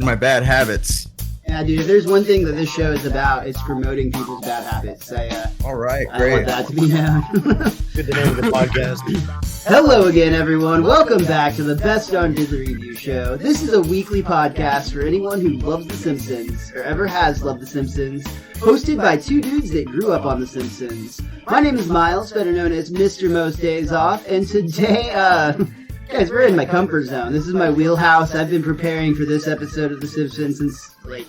my bad habits. Yeah, dude, if there's one thing that this show is about, it's promoting people's bad habits. All right, I great. want that to be known. Good to name of the podcast. Hello again, everyone. Welcome back to the Best on Disney Review Show. This is a weekly podcast for anyone who loves The Simpsons, or ever has loved The Simpsons, hosted by two dudes that grew up on The Simpsons. My name is Miles, better known as Mr. Most Days Off, and today, guys, we're in my comfort zone. This is my wheelhouse. I've been preparing for this episode of The Simpsons since, like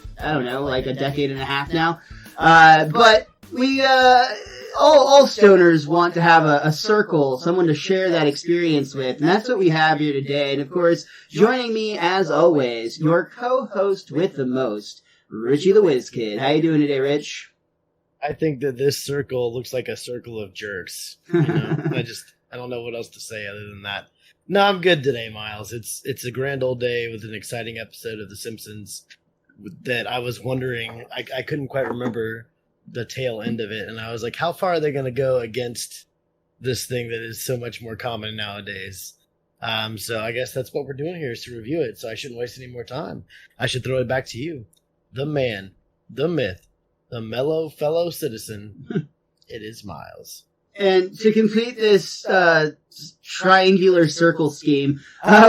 a decade and a half now. But we, all stoners want to have a circle, someone to share that experience with, and that's what we have here today. And of course, joining me, as always, your co-host with the most, Richie the Whiz Kid. How you doing today, Rich? I think that this circle looks like a circle of jerks. You know? I don't know what else to say other than that. No, I'm good today, Miles. It's a grand old day with an exciting episode of The Simpsons that I was wondering. I couldn't quite remember the tail end of it, and I was like, how far are they going to go against this thing that is so much more common nowadays? So I guess that's what we're doing here, is to review it, so I shouldn't waste any more time. I should throw it back to you. The man, the myth, the mellow fellow citizen. It is Miles. And to complete this triangular circle scheme,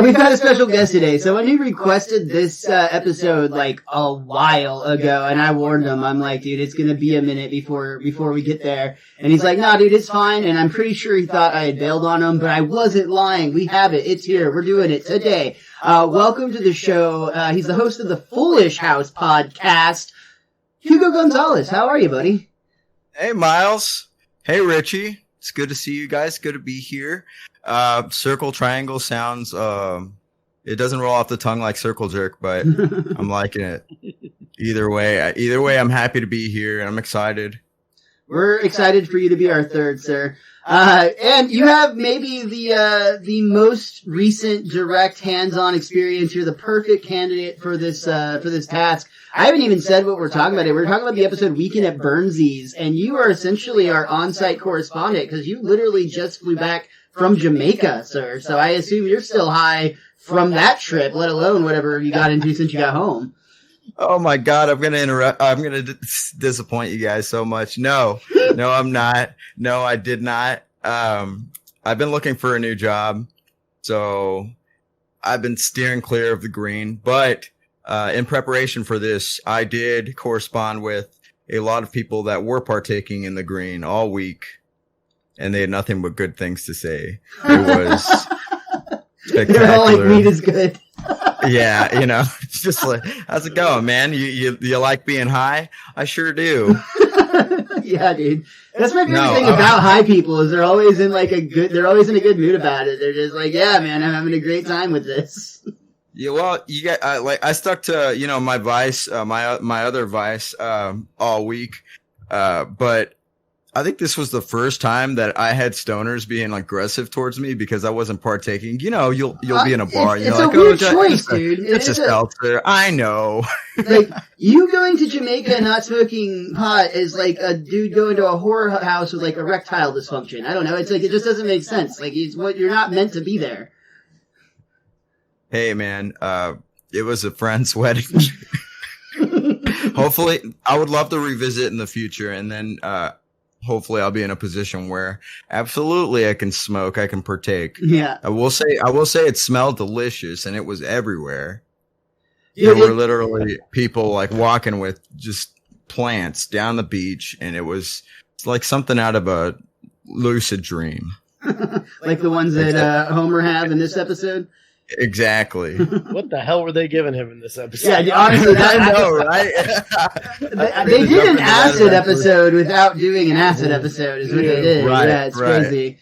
we've got a special guest today. So when he requested this episode like a while ago, and I warned him, I'm like, dude, it's gonna be a minute before we get there. And he's like, nah, dude, it's fine. And I'm pretty sure he thought I had bailed on him, but I wasn't lying. We have it. It's here. We're doing it today. Welcome to the show. He's the host of the Foolish House podcast, Hugo Gonzalez. How are you, buddy? Hey, Miles. Hey, Richie. It's good to see you guys. Good to be here. Circle triangle sounds, it doesn't roll off the tongue like circle jerk, but I'm liking it. Either way, I'm happy to be here and I'm excited. We're excited for you to be our third, sir. And you have maybe the most recent direct hands-on experience. You're the perfect candidate for this task. I haven't even said what we're talking about. We're talking about the episode Weekend at Burnsie's, and you are essentially our on-site correspondent because you literally just flew back from Jamaica, sir. So I assume you're still high from that trip, let alone whatever you got into since you got home. Oh my God, I'm going to disappoint you guys so much. No, I'm not. No, I did not. I've been looking for a new job, so I've been steering clear of the green, but in preparation for this, I did correspond with a lot of people that were partaking in the green all week, and they had nothing but good things to say. It was spectacular. They're all like, weed is good. Yeah, it's just like, how's it going, man? You like being high? I sure do. Yeah, dude. That's my favorite thing about high people is they're always in a good mood about it. They're just like, yeah, man, I'm having a great time with this. Yeah, well, you got I stuck to my vice, my other vice all week, but I think this was the first time that I had stoners being aggressive towards me because I wasn't partaking. You'll be in a bar. It's a weird choice, dude. It's a seltzer. I know. Like, you going to Jamaica and not smoking pot is like a dude going to a horror house with erectile dysfunction. I don't know. It's it just doesn't make sense. You're not meant to be there. Hey, man, it was a friend's wedding. Hopefully, I would love to revisit in the future, and then hopefully I'll be in a position where absolutely I can smoke, I can partake. Yeah. I will say it smelled delicious, and it was everywhere. There were literally people walking with just plants down the beach, and it's like something out of a lucid dream. Like the ones that Homer have in this episode? Exactly. What the hell were they giving him in this episode? Yeah, honestly, I know, right? They did an acid episode without doing an acid episode, is what they did. Right, yeah, it's right. crazy.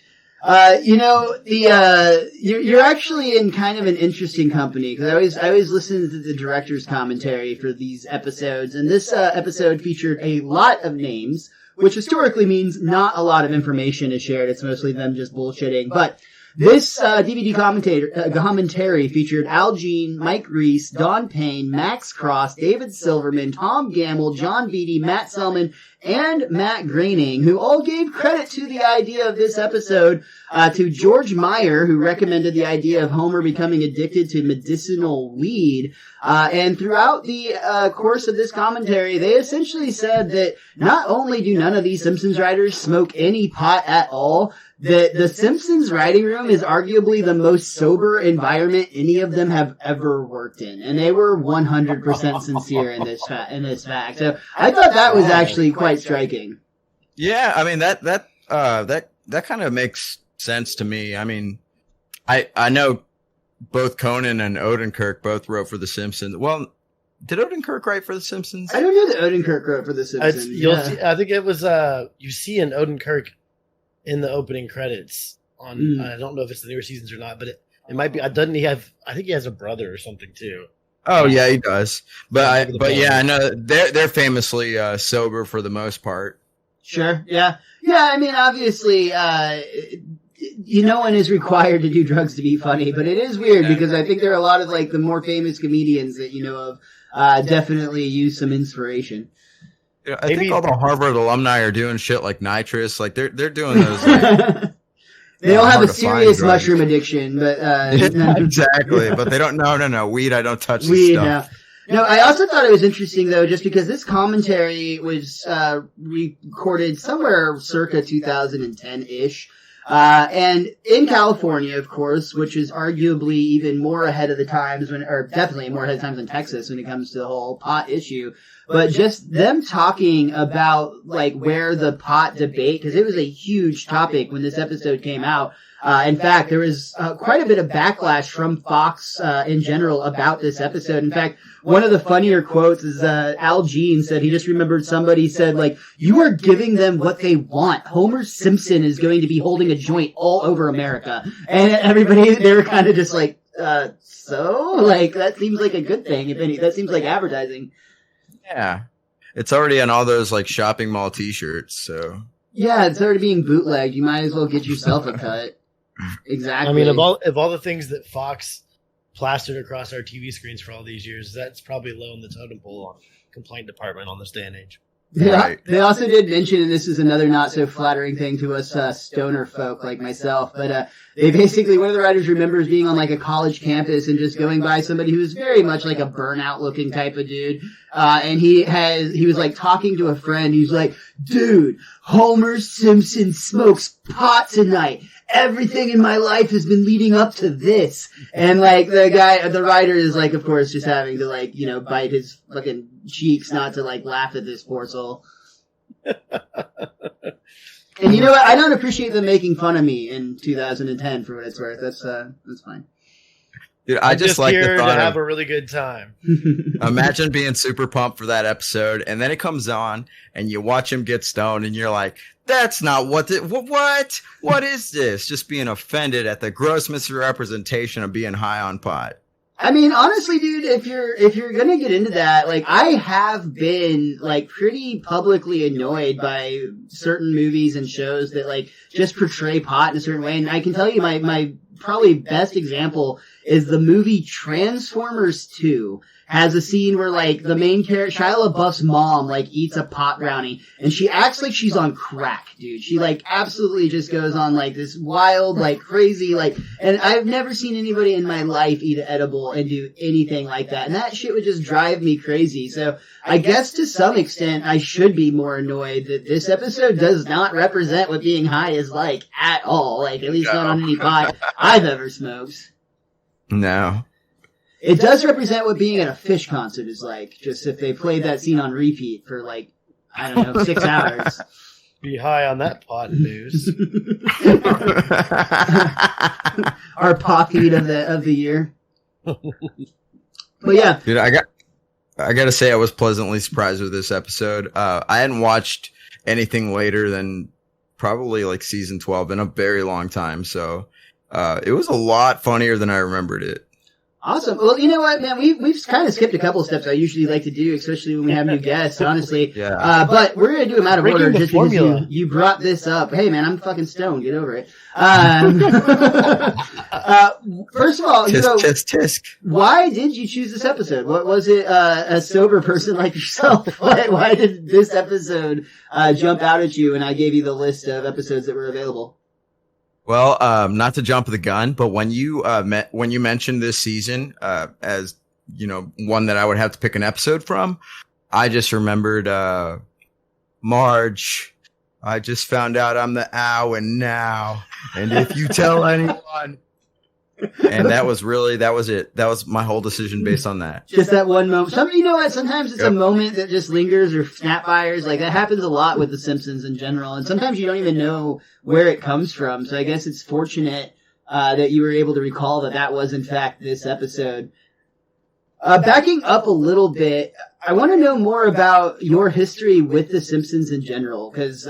You're actually in kind of an interesting company because I always listen to the director's commentary for these episodes, and this episode featured a lot of names, which historically means not a lot of information is shared. It's mostly them just bullshitting, but This DVD commentary featured Al Jean, Mike Reese, Don Payne, Max Cross, David Silverman, Tom Gamble, John Beatty, Matt Selman, and Matt Groening, who all gave credit to the idea of this episode to George Meyer, who recommended the idea of Homer becoming addicted to medicinal weed. And throughout the course of this commentary, they essentially said that not only do none of these Simpsons writers smoke any pot at all, the Simpsons writing room is arguably the most sober environment any of them have ever worked in, and they were 100% sincere in this fact. So I thought that was actually quite striking. Yeah, I mean that kind of makes sense to me. I mean, I know both Conan and Odenkirk both wrote for The Simpsons. Well, did Odenkirk write for The Simpsons? I don't know that Odenkirk wrote for The Simpsons. See, I think it was you see an Odenkirk in the opening credits on I don't know if it's the newer seasons or not, but it might be. Doesn't he have? I think he has a brother or something too. Oh yeah, he does. But yeah, I know they're famously sober for the most part. Sure. Yeah. I mean, obviously, no one is required to do drugs to be funny, but it is weird because I think there are a lot of like the more famous comedians that you know of definitely use some inspiration. Yeah, I think all the Harvard alumni are doing shit like nitrous. Like they're doing those. Like, they all have a serious mushroom addiction, but exactly. But they don't. No. Weed. I don't touch weed. This stuff. No, I also thought it was interesting though, just because this commentary was recorded somewhere circa 2010-ish. And in California, of course, which is arguably even more ahead of the times or definitely more ahead of times than Texas when it comes to the whole pot issue. But just them talking about like where the pot debate, because it was a huge topic when this episode came out. In fact, there was quite a bit of backlash from Fox in general about this episode. In fact, one of the funnier quotes is Al Jean said he just remembered somebody said, like, you are giving them what they want. Homer Simpson is going to be holding a joint all over America. And everybody, they were kind of just like, so? Like, that seems like a good thing. If any, that seems like advertising. Yeah. It's already on all those, like, shopping mall t-shirts, so. Yeah, it's already being bootlegged. You might as well get yourself a cut. Exactly. I mean, of all the things that Fox plastered across our TV screens for all these years, that's probably low in the totem pole on complaint department on this day and age. Yeah, they also did mention, and this is another not so flattering thing to us stoner folk like myself, but they basically, one of the writers remembers being on like a college campus and just going by somebody who was very much like a burnout looking type of dude, and he was like talking to a friend. He's like, dude, Homer Simpson smokes pot tonight. Everything in my life has been leading up to this. And like the writer is like, of course, just having to like, bite his fucking cheeks not to like laugh at this poor soul. And you know what? I don't appreciate them making fun of me in 2010 for what it's worth. That's fine. Dude, I just like here the thought to have a really good time. Imagine being super pumped for that episode, and then it comes on, and you watch him get stoned, and you're like, "That's not what is this?" Just being offended at the gross misrepresentation of being high on pot. I mean, honestly, dude, if you're gonna get into that, like, I have been like pretty publicly annoyed by certain movies and shows that like just portray pot in a certain way, and I can tell you my probably best example is the movie Transformers 2 has a scene where like the main character, Shia LaBeouf's mom, like eats a pot brownie and she acts like she's on crack, dude. She like absolutely just goes on like this wild, like crazy, like, and I've never seen anybody in my life eat an edible and do anything like that. And that shit would just drive me crazy. So I guess to some extent I should be more annoyed that this episode does not represent what being high is like at all. Like at least not on any pot I've ever smoked. No. It does represent what being at a Fish concert is like, just if they played that scene on repeat for like, I don't know, 6 hours. Be high on that pot news. Our pocket of the year. But yeah. Dude, I gotta say I was pleasantly surprised with this episode. I hadn't watched anything later than probably like season 12 in a very long time, so it was a lot funnier than I remembered it. Awesome. Well, you know what, man? We've kind of skipped a couple of steps I usually like to do, especially when we have new guests, honestly. Yeah. But we're going to do them out of Breaking order the just formula. because you brought this up. Hey, man, I'm fucking stoned. Get over it. First of all, Tisk. why did you choose this episode? What was it? A sober person like yourself? Why did this episode jump out at you? And I gave you the list of episodes that were available. Well, not to jump the gun, but when you mentioned this season as one that I would have to pick an episode from, I just remembered Marge. I just found out I'm the ow and now, and if you tell anyone, and that was it. That was my whole decision based on that. Just that one moment. You know what? Sometimes it's a moment that just lingers or snap fires. Like that happens a lot with The Simpsons in general. And sometimes you don't even know where it comes from. So I guess it's fortunate that you were able to recall that was in fact this episode. Backing up a little bit, I want to know more about your history with The Simpsons in general, because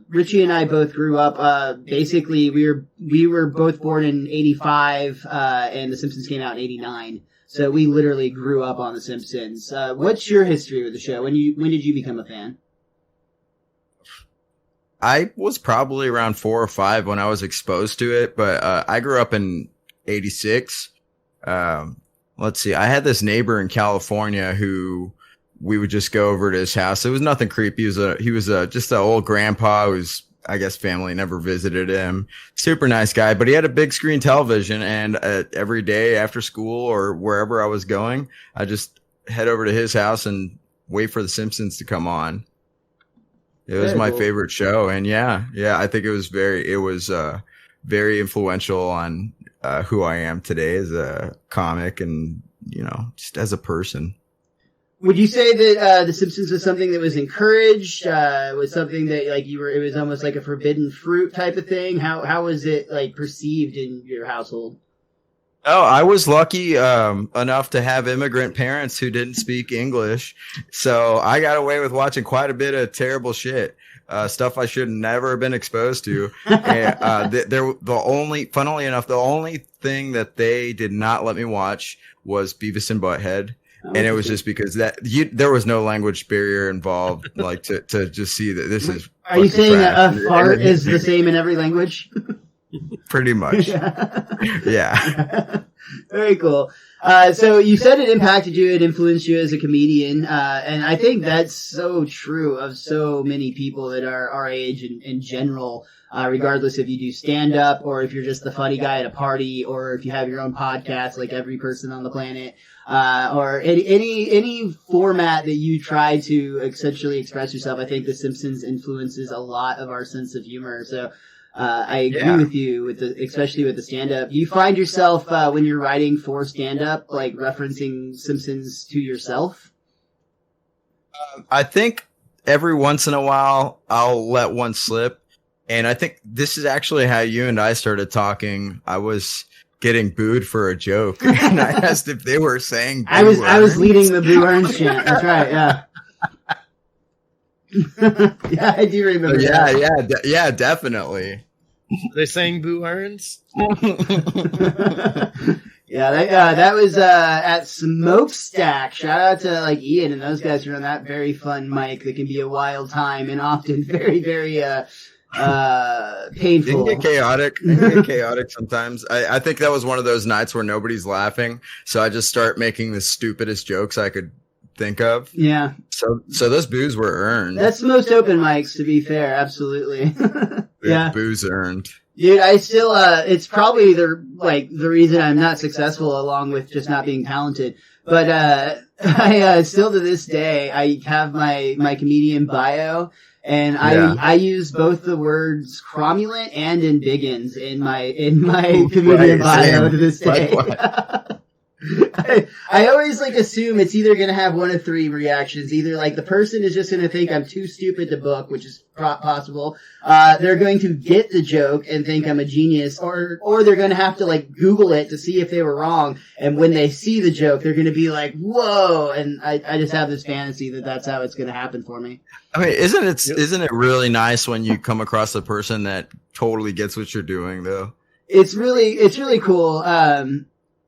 Richie and I both grew up. Basically, we were both born in '85, and The Simpsons came out in '89. So we literally grew up on The Simpsons. What's your history with the show? When did you become a fan? I was probably around 4 or 5 when I was exposed to it, but I grew up in '86. Let's see. I had this neighbor in California who we would just go over to his house. It was nothing creepy. He was just an old grandpa who's, I guess, family never visited him. Super nice guy, but he had a big screen television, and every day after school or wherever I was going, I just head over to his house and wait for The Simpsons to come on. It was my favorite show, and yeah, I think it was very influential on who I am today as a comic and, just as a person. Would you say that The Simpsons was something that was encouraged? Was something that it was almost like a forbidden fruit type of thing? How was it perceived in your household? Oh, I was lucky enough to have immigrant parents who didn't speak English, so I got away with watching quite a bit of terrible shit. Stuff I should never have been exposed to. And, funnily enough, the only thing that they did not let me watch was Beavis and Butthead. And it was just because there was no language barrier involved, to just see that this is. Are you saying that a fart is the same in every language? Pretty much. Yeah. Very cool. So you said it impacted you, it influenced you as a comedian, and I think that's so true of so many people that are our age in general, regardless if you do stand-up or if you're just the funny guy at a party or if you have your own podcast like every person on the planet, or any format that you try to essentially express yourself. I think The Simpsons influences a lot of our sense of humor, so I agree with you especially with the stand-up. Do you find yourself, when you're writing for stand-up, referencing Simpsons to yourself? I think every once in a while I'll let one slip. And I think this is actually how you and I started talking. I was getting booed for a joke, and I asked if they were saying boo I was leading the Boo Earns chant. That's right, yeah. Yeah, I do remember that. Yeah, definitely. Are they saying Boo Earns? Yeah, that was at Smokestack. Shout out to Ian and those guys who are on that very fun mic that can be a wild time and often very, very painful. It can get chaotic sometimes. I think that was one of those nights where nobody's laughing, so I just start making the stupidest jokes I could think of. Yeah. So those boos were earned. That's most open mics, to be fair. Absolutely. Yeah. Boos earned. Dude, I still, it's probably the reason I'm not successful along with just not being talented. But, I still to this day, I have my comedian bio, and I use both the words cromulent and embiggens in my comedian bio to this day. I always assume it's either going to have one of three reactions. Either the person is just going to think I'm too stupid to book, which is possible. They're going to get the joke and think I'm a genius, or they're going to have to Google it to see if they were wrong. And when they see the joke, they're going to be like, "Whoa!" And I just have this fantasy that that's how it's going to happen for me. I mean, isn't it really nice when you come across a person that totally gets what you're doing, though? It's really cool.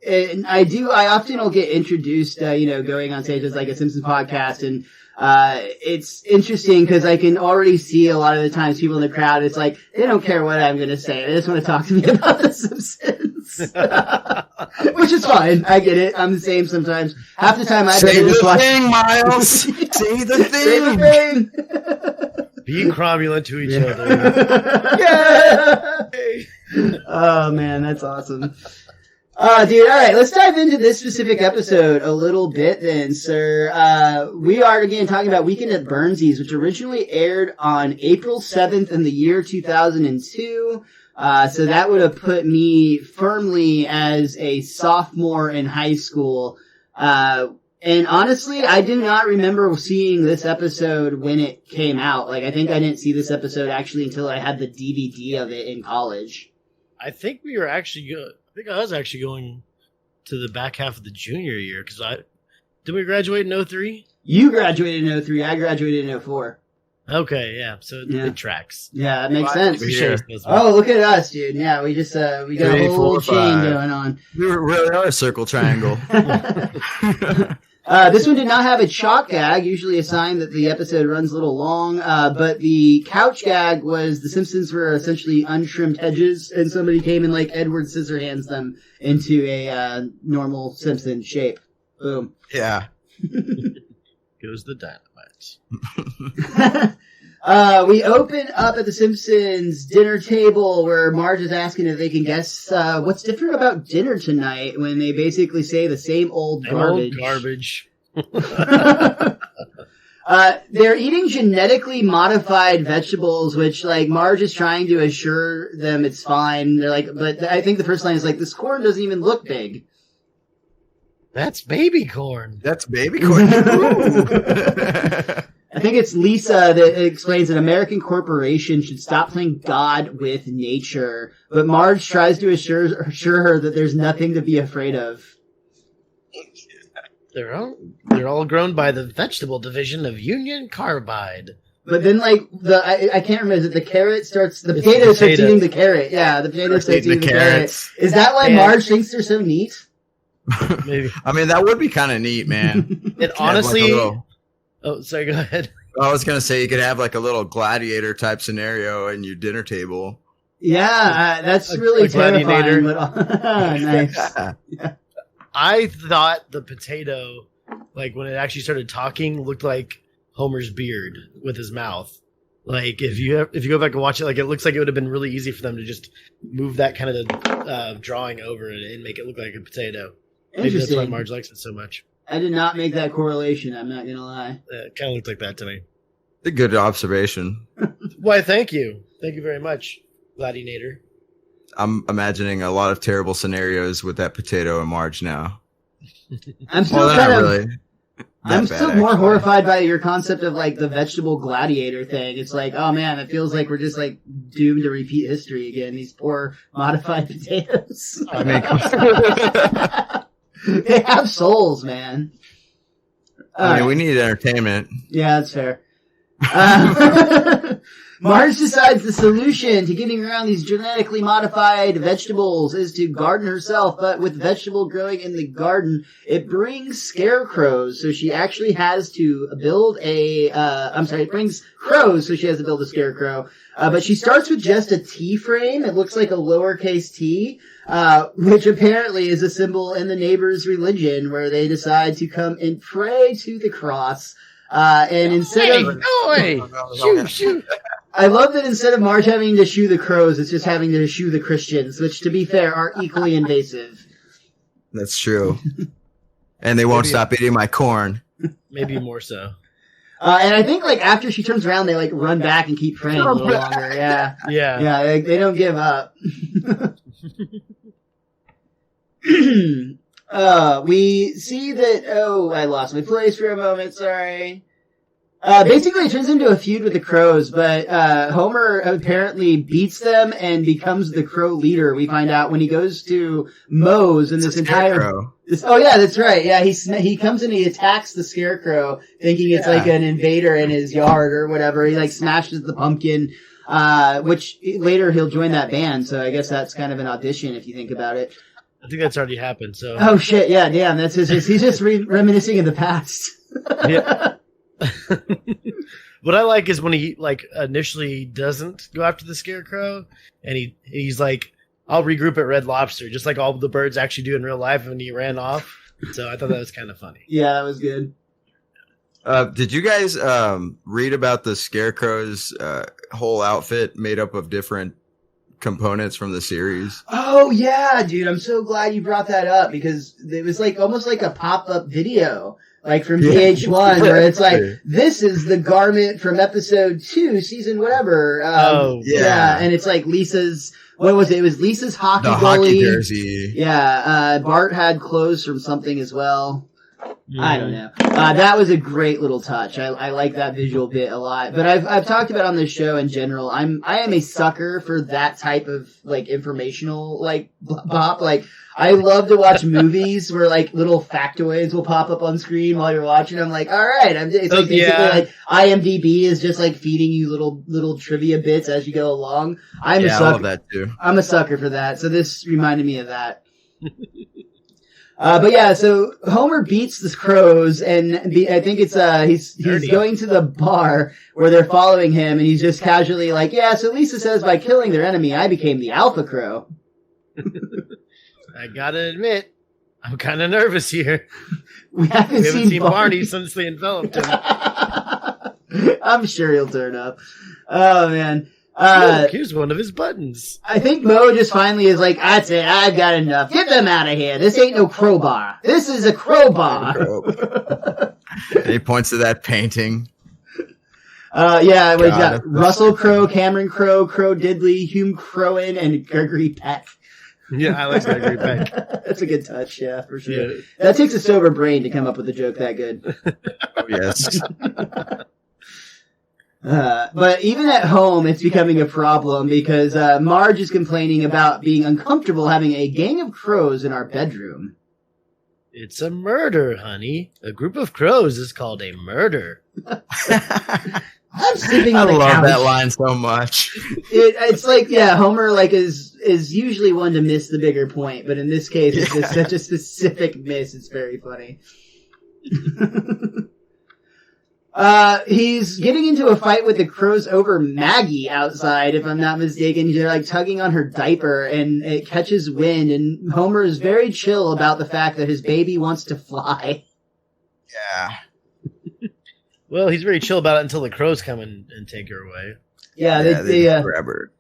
and I often will get introduced, going on stage as like a Simpsons podcast, and it's interesting because I can already see a lot of the times people in the crowd, it's like, they don't care what I'm going to say. They just want to talk to me about the Simpsons. Which is fine. I get it. I'm the same sometimes. Half the time I've been just watching. Say the thing, Miles. Say the thing. Say the thing. Be cromulent to each other. Yeah. Oh man, that's awesome. Dude, alright, let's dive into this specific episode a little bit then, sir. We are again talking about Weekend at Burnsie's, which originally aired on April 7th in the year 2002. So that would have put me firmly as a sophomore in high school. And honestly, I do not remember seeing this episode when it came out. Like, I think I didn't see this episode actually until I had the DVD of it in college. I think we were actually I was actually going to the back half of the junior year because did we graduate in 03? You graduated in 03. I graduated in 04. Okay, yeah. So it tracks. Yeah, it makes sense. Oh, look at us, dude. Yeah, we just we got a whole little chain going on. We really are a circle triangle. This one did not have a chalk gag, usually a sign that the episode runs a little long, but the couch gag was the Simpsons were essentially untrimmed hedges, and somebody came and like Edward Scissorhands them into a normal Simpson shape. Boom. Yeah. Goes the dynamite. We open up at the Simpsons dinner table where Marge is asking if they can guess what's different about dinner tonight when they basically say the same old garbage. They're eating genetically modified vegetables, which like Marge is trying to assure them it's fine. They're like, but I think the first line is like, this corn doesn't even look big. That's baby corn. That's baby corn. I think it's Lisa that explains that American corporations should stop playing God with nature, but Marge tries to assure her that there's nothing to be afraid of. They're all grown by the vegetable division of Union Carbide. But then, like, I can't remember, is it the potato starts eating the carrot. Yeah, the potato starts eating the carrot. Is that why Marge thinks they're so neat? Maybe. I mean, that would be kind of neat, man. It honestly... Oh, sorry, go ahead. I was going to say you could have like a little gladiator type scenario in your dinner table. Yeah, that's really terrifying. Nice. Yeah. I thought the potato, like when it actually started talking, looked like Homer's beard with his mouth. Like if you go back and watch it, like it looks like it would have been really easy for them to just move that kind of drawing over it and make it look like a potato. Maybe that's why Marge likes it so much. I did not make that correlation. I'm not gonna lie. It kind of looked like that to me. A good observation. Why? Thank you very much, Gladiator. I'm imagining a lot of terrible scenarios with that potato and Marge now. I'm still more horrified by your concept of like the vegetable gladiator thing. It's like, oh man, it feels like we're just like doomed to repeat history again. These poor modified potatoes. I mean, they have souls, man. We need entertainment. Yeah, that's fair. Marge decides the solution to getting around these genetically modified vegetables is to garden herself, but with vegetable growing in the garden, it brings scarecrows, so she actually has to build it brings crows, so she has to build a scarecrow. But she starts with just a T frame. It looks like a lowercase t, which apparently is a symbol in the neighbor's religion, where they decide to come and pray to the cross. And instead of shoot. I love that instead of Marge having to shoo the crows, it's just having to shoo the Christians, which, to be fair, are equally invasive. That's true. And they won't stop eating my corn. Maybe more so. And I think, like, after she turns around, they, like, run back and keep praying a little longer. Yeah. Yeah. Yeah, they don't give up. We see that... Oh, I lost my place for a moment, sorry. Basically, it turns into a feud with the crows, but Homer apparently beats them and becomes the crow leader. We find out when he goes to Moe's and this entire... Oh, yeah, that's right. Yeah, he comes and he attacks the scarecrow, thinking it's like an invader in his yard or whatever. He, like, smashes the pumpkin, which later he'll join that band, so I guess that's kind of an audition if you think about it. I think that's already happened. So. Oh shit! Yeah, damn. That's he's just reminiscing of the past. Yeah. What I like is when he like initially doesn't go after the Scarecrow, and he's like, "I'll regroup at Red Lobster," just like all the birds actually do in real life, and he ran off. So I thought that was kind of funny. Yeah, that was good. Did you guys read about the Scarecrow's whole outfit made up of different components from the series? Oh yeah, dude! I'm so glad you brought that up because it was like almost like a pop-up video. Like from VH1, where it's like, this is the garment from episode 2, season whatever. Yeah. And it's like Lisa's, what was it? It was Lisa's hockey goalie. Hockey jersey. Yeah. Bart had clothes from something as well. I don't know. That was a great little touch. I like that visual bit a lot. But I've talked about on this show in general. I am a sucker for that type of like informational like bop. Like I love to watch movies where like little factoids will pop up on screen while you're watching. I'm like, all right. It's like basically like IMDb is just like feeding you little trivia bits as you go along. I'm a sucker. I love that too. I'm a sucker for that. So this reminded me of that. But yeah, so Homer beats the crows, and I think it's he's going to the bar where they're following him, and he's just casually like, "Yeah." So Lisa says, "By killing their enemy, I became the Alpha Crow." I gotta admit, I'm kind of nervous here. We haven't seen Barney since they enveloped him. I'm sure he'll turn up. Oh man. Look, here's one of his buttons. I think Mo just finally is like, that's it, I've got enough. Get them out of here. This ain't no crowbar. This is a crowbar. He points to that painting. Yeah, we got Russell Crowe, Cameron Crowe, Crow Diddley, Hume Crowan, and Gregory Peck. Yeah, I like Gregory Peck. That's a good touch, yeah, for sure. Yeah. That takes a sober brain to come up with a joke that good. Oh, yes. But even at home, it's becoming a problem because Marge is complaining about being uncomfortable having a gang of crows in our bedroom. It's a murder, honey. A group of crows is called a murder. I'm sleeping on the couch. I love that line so much. It's like, yeah, Homer like is usually one to miss the bigger point, but in this case, it's just such a specific miss. It's very funny. He's getting into a fight with the crows over Maggie outside, if I'm not mistaken. They're like tugging on her diaper and it catches wind, and Homer is very chill about the fact that his baby wants to fly. Yeah. Well, he's very chill about it until the crows come and take her away. Yeah, they grab her.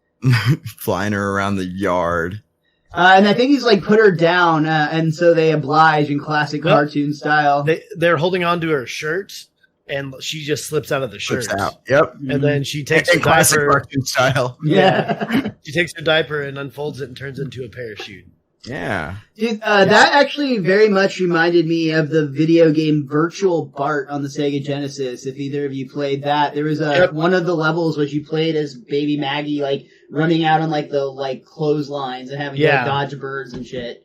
Flying her around the yard. And I think he's like put her down, and so they oblige in classic cartoon style. They're holding on to her shirt. And she just slips out of the shirt. Yep. And then she takes her classic diaper. Cartoon style. Yeah. She takes her diaper and unfolds it and turns it into a parachute. Yeah. Dude, that actually very much reminded me of the video game Virtual Bart on the Sega Genesis. If either of you played that, there was one of the levels which you played as baby Maggie, like running out on like the clotheslines and having to dodge birds and shit.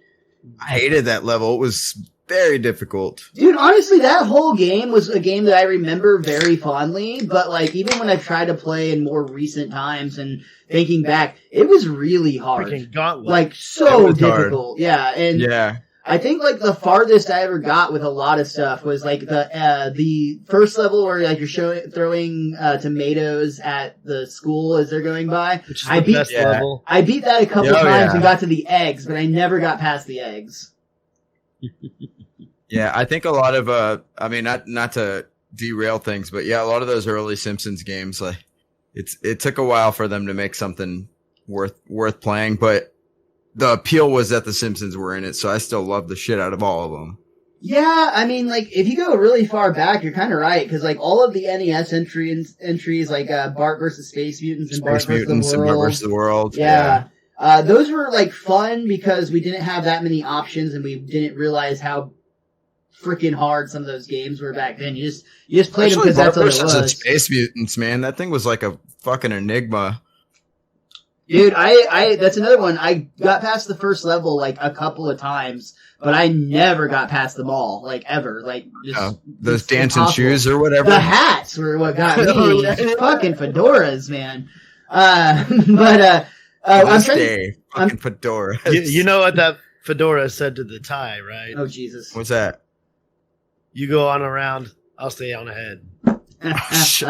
I hated that level. It was very difficult. Dude, honestly, that whole game was a game that I remember very fondly, but like even when I've tried to play in more recent times and thinking back, it was really hard. Freaking Gauntlet. Like so difficult. Hard. Yeah, and yeah. I think like the farthest I ever got with a lot of stuff was like the first level where like you're throwing tomatoes at the school as they're going by. Which is the best level. I beat that a couple times and got to the eggs, but I never got past the eggs. Yeah, I think a lot of I mean, not to derail things, but yeah, a lot of those early Simpsons games, like it took a while for them to make something worth playing, but the appeal was that the Simpsons were in it, so I still love the shit out of all of them. Yeah, I mean, like if you go really far back, you're kind of right because like all of the NES entries, like Bart versus Space Mutants and Bart versus the World, yeah. Those were like fun because we didn't have that many options and we didn't realize how freaking hard some of those games were back then. You just played them because that's what it was. Space Mutants, man, that thing was like a fucking enigma. Dude, I that's another one. I got past the first level like a couple of times, but I never got past them all, like ever. Like just those dancing shoes or whatever. The hats were what got me. Fucking fedoras, man. I'm trying fucking fedoras. You know what that Fedora said to the tie, right? Oh, Jesus. What's that? You go on around, I'll stay on ahead. Supposed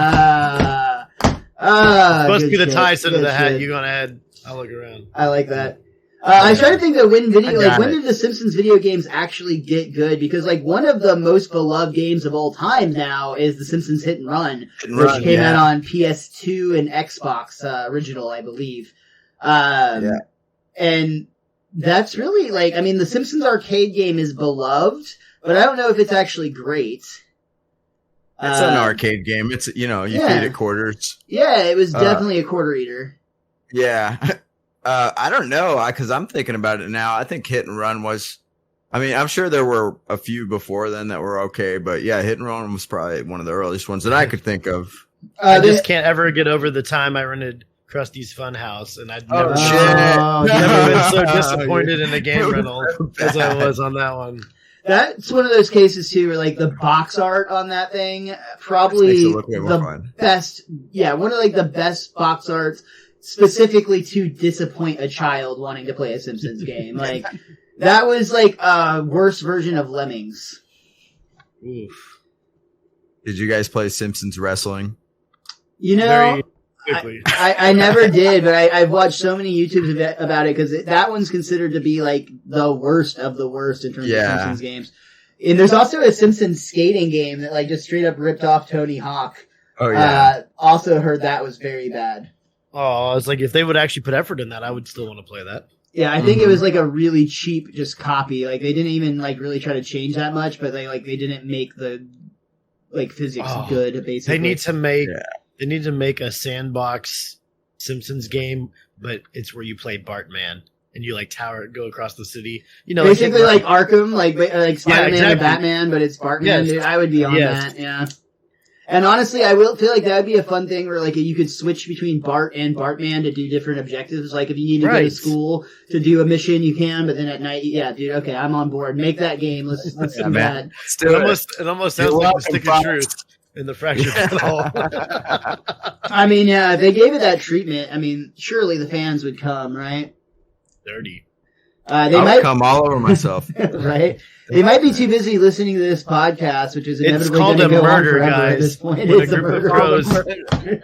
Supposed to be the tie said to the hat, you go on ahead, I'll look around. I like that. I was trying to think that when did the Simpsons video games actually get good? Because like one of the most beloved games of all time now is the Simpsons Hit and Run, which came out on PS2 and Xbox original, I believe. And that's really like, I mean, the Simpsons arcade game is beloved, but I don't know if it's actually great. It's an arcade game. It's, you feed it quarters. Yeah, it was definitely a quarter eater. Yeah. I don't know, because I'm thinking about it now. I think Hit and Run was, I mean, I'm sure there were a few before then that were okay, but yeah, Hit and Run was probably one of the earliest ones that I could think of. I just can't ever get over the time I rented Krusty's Funhouse, and I'd never, never been so disappointed in a game rental as I was on that one. That's one of those cases too, where like the box art on that thing, probably the best. Yeah, one of like the best box arts, specifically to disappoint a child wanting to play a Simpsons game. Like that was like a worse version of Lemmings. Oof. Did you guys play Simpsons Wrestling? I never did, but I've watched so many YouTubes about it because that one's considered to be like the worst of the worst in terms of Simpsons games. And there's also a Simpsons skating game that like just straight up ripped off Tony Hawk. Oh yeah. Also heard that was very bad. Oh, it's like if they would actually put effort in that, I would still want to play that. Yeah, I think it was like a really cheap just copy. Like they didn't even like really try to change that much, but they didn't make the like physics good. Basically, They need to make a sandbox Simpsons game, but it's where you play Bartman and you like go across the city. Basically like Arkham, like Spider-Man and Batman, but it's Bartman. Yes. Dude, I would be on that. Yeah. And honestly, I will feel like that would be a fun thing where like you could switch between Bart and Bartman to do different objectives. Like if you need to go to school to do a mission, you can. But then at night, okay, I'm on board. Make that game. Let's do that. It almost sounds like the Stick of Truth in the Fractured Metal. I mean, yeah, if they gave it that treatment, I mean, surely the fans would come, right? Dirty. They might come all over myself, right? They might be too busy listening to this podcast, which is inevitably going to go murder, on forever guys. at this point.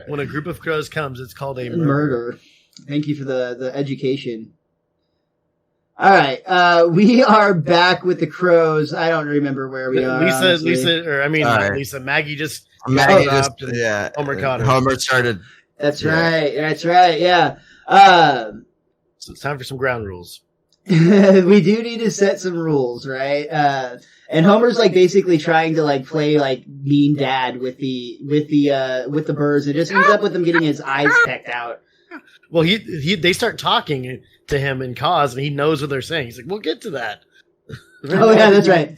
When a group of crows comes, it's called a murder. Thank you for the education. All right, we are back with the crows. I don't remember where we are. Maggie just Homer caught her. Homer started. That's right. Yeah. So it's time for some ground rules. We do need to set some rules, right? And Homer's like basically trying to like play like mean dad with the birds, and just ends up with him getting his eyes pecked out. Well, they start talking to him in cause, and he knows what they're saying. He's like, "We'll get to that." Oh yeah, that's right.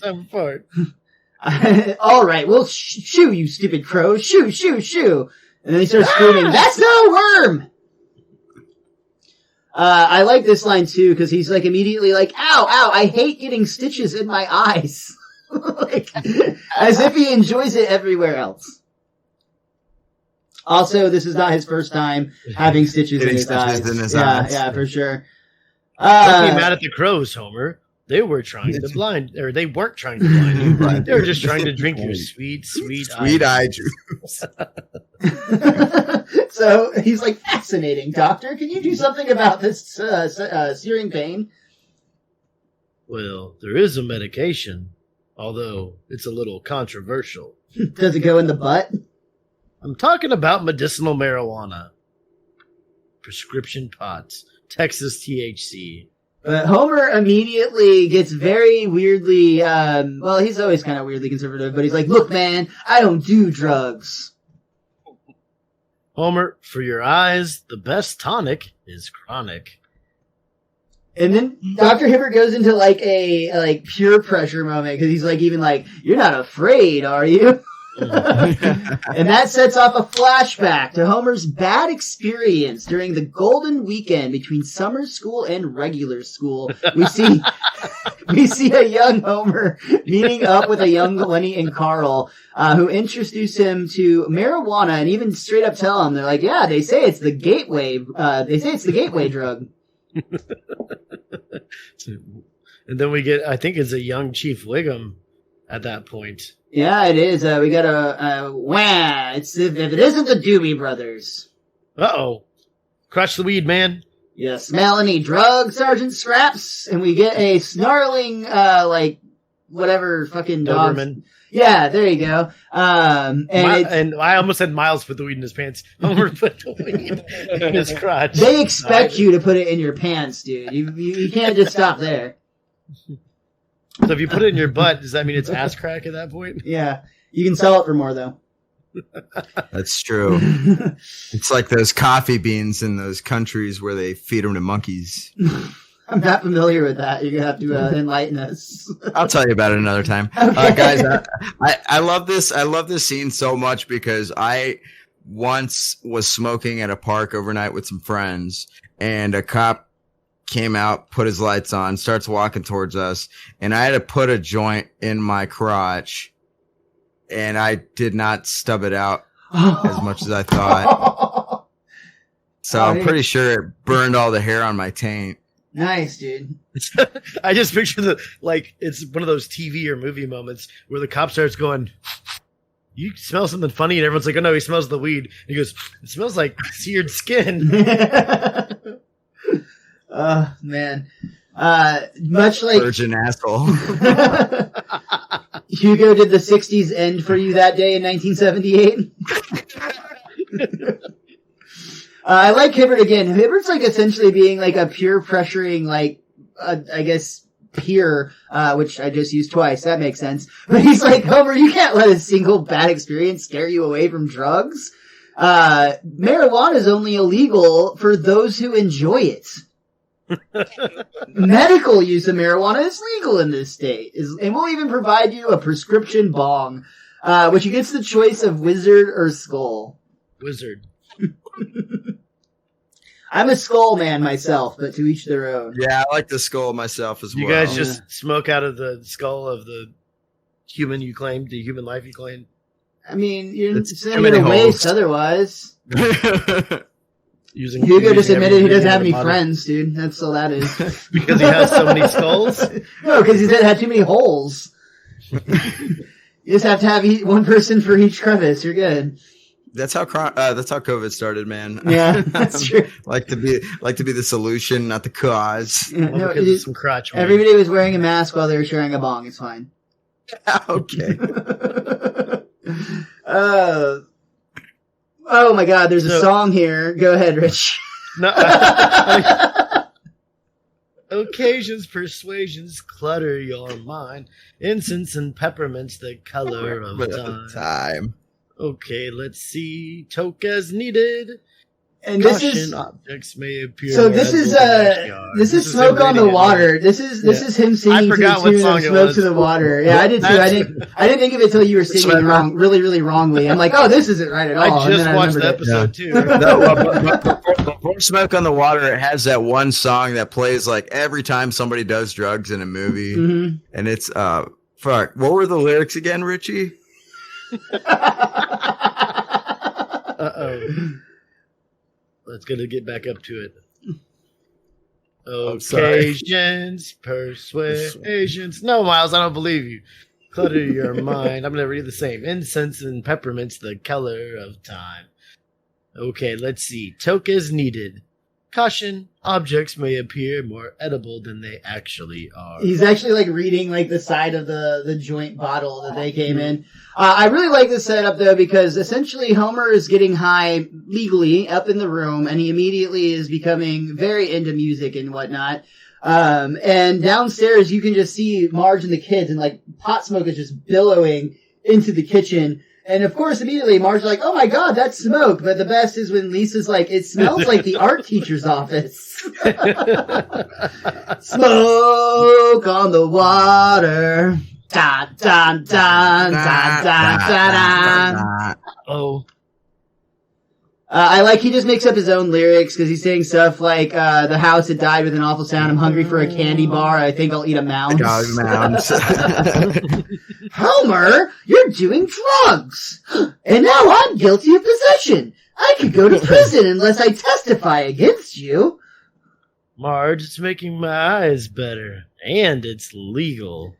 All right, well, shoo, you stupid crow, shoo, shoo, shoo, and then he starts screaming, "That's not a worm!" I like this line too, because he's like immediately like, ow, I hate getting stitches in my eyes. Like, as if he enjoys it everywhere else. Also, this is not his first time having stitches in his eyes. Yeah, for sure. Don't be mad at the crows, Homer. They were trying to blind, or they weren't trying to blind you. They were just trying to drink your sweet eye juice. So he's like, fascinating, doctor. Can you do something about this searing pain? Well, there is a medication, although it's a little controversial. Does it go in the butt? I'm talking about medicinal marijuana. Prescription pots. Texas THC. Homer immediately gets very weirdly, he's always kind of weirdly conservative, but he's like, look, man, I don't do drugs. Homer, for your eyes, the best tonic is chronic. And then Dr. Hibbert goes into like a pure pressure moment, because he's like, even like, you're not afraid, are you? And that sets off a flashback to Homer's bad experience during the golden weekend between summer school and regular school. We see a young Homer meeting up with a young Lenny and Carl, who introduce him to marijuana and even straight up tell him, they're like, yeah, they say it's the gateway drug. And then we get, I think it's a young Chief Wiggum at that point. Yeah, it is. We got a wah. It's if it isn't the Doobie Brothers. Uh-oh. Crush the weed, man. Yeah, smell any drug, Sergeant Scraps? And we get a snarling, whatever fucking dog. Doberman. Yeah, there you go. And I almost said Miles put the weed in his pants. Homer put the weed in his crotch. They expect you to put it in your pants, dude. You can't just stop there. So if you put it in your butt, does that mean it's ass crack at that point? Yeah. You can sell it for more, though. That's true. It's like those coffee beans in those countries where they feed them to monkeys. I'm not familiar with that. You're going to have to enlighten us. I'll tell you about it another time. Okay. Guys, I love this. I love this scene so much because I once was smoking at a park overnight with some friends, and a cop came out, put his lights on, starts walking towards us, and I had to put a joint in my crotch, and I did not stub it out as much as I thought. So I'm pretty sure it burned all the hair on my taint. Nice, dude. I just picture it's one of those TV or movie moments where the cop starts going, "You smell something funny," and everyone's like, "Oh no, he smells the weed." And he goes, "It smells like seared skin." Oh man. Much like virgin asshole. Hugo, did the 60s end for you that day in 1978? I like Hibbert again. Hibbert's like essentially being like a peer pressuring, I guess, peer, which I just used twice. That makes sense. But he's like, Homer, you can't let a single bad experience scare you away from drugs. Marijuana is only illegal for those who enjoy it. Medical use of marijuana is legal in this state, and we'll even provide you a prescription bong, which you gets the choice of wizard or skull. Wizard. I'm a skull man myself, but to each their own. Yeah, I like the skull myself as well. You guys just smoke out of the skull of the human you claim, the human life you claim? I mean, you're sending it a waste otherwise. Hugo just admitted he doesn't have any friends, dude. That's all that is. Because he has so many skulls? No, because he said it had too many holes. You just have to have one person for each crevice. You're good. That's how COVID started, man. Yeah, that's true. like to be the solution, not the cause. Yeah, no, because of some crotch. Everybody was wearing a mask while they were sharing a bong. It's fine. Okay. Oh my God! There's a song here. Go ahead, Rich. No. Occasions, persuasions, clutter your mind. Incense and peppermints, the color of time. Okay, let's see. Toke as needed. And this is objects may appear. So this is Smoke on the Water. This is him singing to the tune of Smoke to the Water. Yeah, I did too. I didn't think of it till you were singing it wrong, really, really wrongly. I'm like, oh, this isn't right at all. I just watched the episode too. Before Smoke on the Water, it has that one song that plays like every time somebody does drugs in a movie, and it's fuck. What were the lyrics again, Richie? Uh-oh. Let's get back up to it. Occasions, persuasions. No, Miles, I don't believe you. Clutter your mind. I'm going to read the same. Incense and peppermints, the color of time. Okay, let's see. Toke is needed. Caution, objects may appear more edible than they actually are. He's actually like reading like the side of the joint bottle that they came in. I really like this setup though, because essentially Homer is getting high legally up in the room, and he immediately is becoming very into music and whatnot. And downstairs you can just see Marge and the kids, and like pot smoke is just billowing into the kitchen. And of course, immediately Marge's like, "Oh my God, that's smoke!" But the best is when Lisa's like, "It smells like the art teacher's office." Smoke on the water. Da da da da da da da. Oh. I like he just makes up his own lyrics because he's saying stuff like, the house had died with an awful sound. I'm hungry for a candy bar. I think I'll eat a mouse. Homer, you're doing drugs. And now I'm guilty of possession. I could go to prison unless I testify against you. Marge, it's making my eyes better. And it's legal.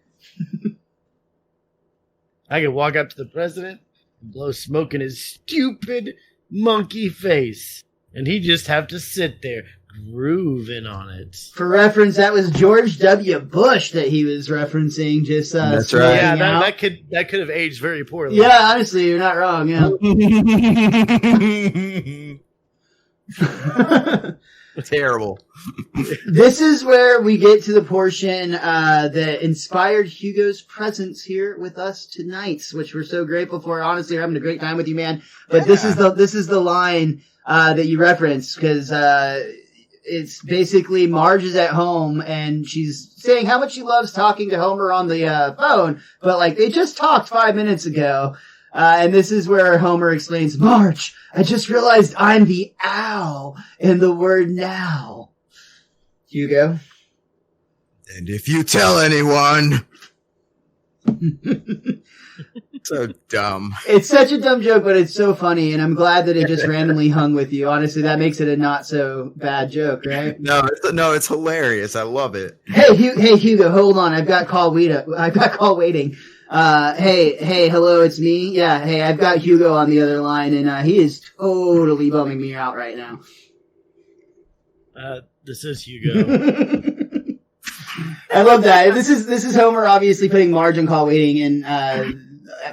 I can walk up to the president and blow smoke in his stupid monkey face. And he'd just have to sit there, grooving on it. For reference, that was George W. Bush that he was referencing. Just That's right. Yeah, that could have aged very poorly. Yeah, honestly, you're not wrong. Yeah. Terrible. This is where we get to the portion that inspired Hugo's presence here with us tonight, which we're so grateful for. Honestly, we're having a great time with you, man. But this is the line that you referenced, because it's basically Marge is at home and she's saying how much she loves talking to Homer on the phone, but like they just talked 5 minutes ago. And this is where Homer explains, Marge, I just realized I'm the owl in the word now. Hugo? And if you tell anyone... So dumb. It's such a dumb joke, but it's so funny, and I'm glad that it just randomly hung with you. Honestly, that makes it a not so bad joke, right? No, it's hilarious. I love it. Hey, Hugo, hold on. I've got call waiting. Hey, hello, it's me. Yeah, hey, I've got Hugo on the other line, and he is totally bumming me out right now. This is Hugo. I love that. This is Homer obviously putting Marge on call waiting and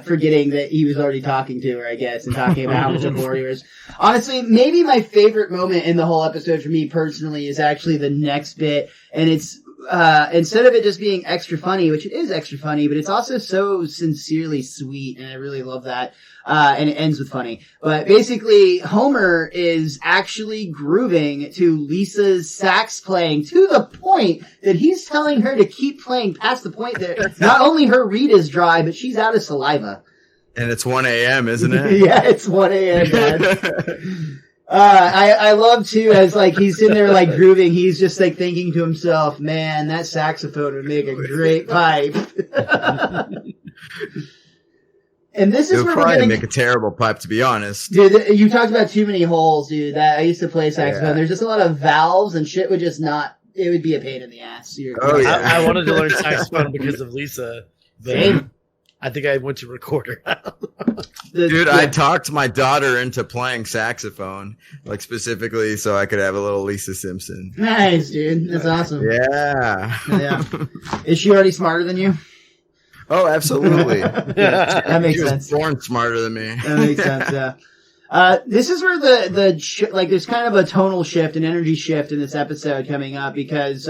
forgetting that he was already talking to her, I guess, and talking about how much of a bore he was. Honestly, maybe my favorite moment in the whole episode for me personally is actually the next bit, and it's instead of it just being extra funny, which it is extra funny, but it's also so sincerely sweet, and I really love that. And it ends with funny. But basically, Homer is actually grooving to Lisa's sax playing to the point that he's telling her to keep playing past the point that not only her reed is dry, but she's out of saliva. And it's 1 a.m., isn't it? Yeah, it's 1 a.m., Dad. I love too, as like he's sitting there like grooving, he's just like thinking to himself, man, that saxophone would make a great pipe. And this is it would where we're probably getting... make a terrible pipe, to be honest. Dude, you talked about too many holes, dude. I used to play saxophone. Yeah. There's just a lot of valves and shit would just not... It would be a pain in the ass. Yeah. I wanted to learn saxophone because of Lisa. Same. I think I went to record her. Dude, I talked my daughter into playing saxophone, like specifically so I could have a little Lisa Simpson. Nice, dude. That's awesome. Yeah. Is she already smarter than you? Oh, absolutely. That makes sense. She was born smarter than me. That makes sense, yeah. This is where there's kind of a tonal shift, an energy shift in this episode coming up, because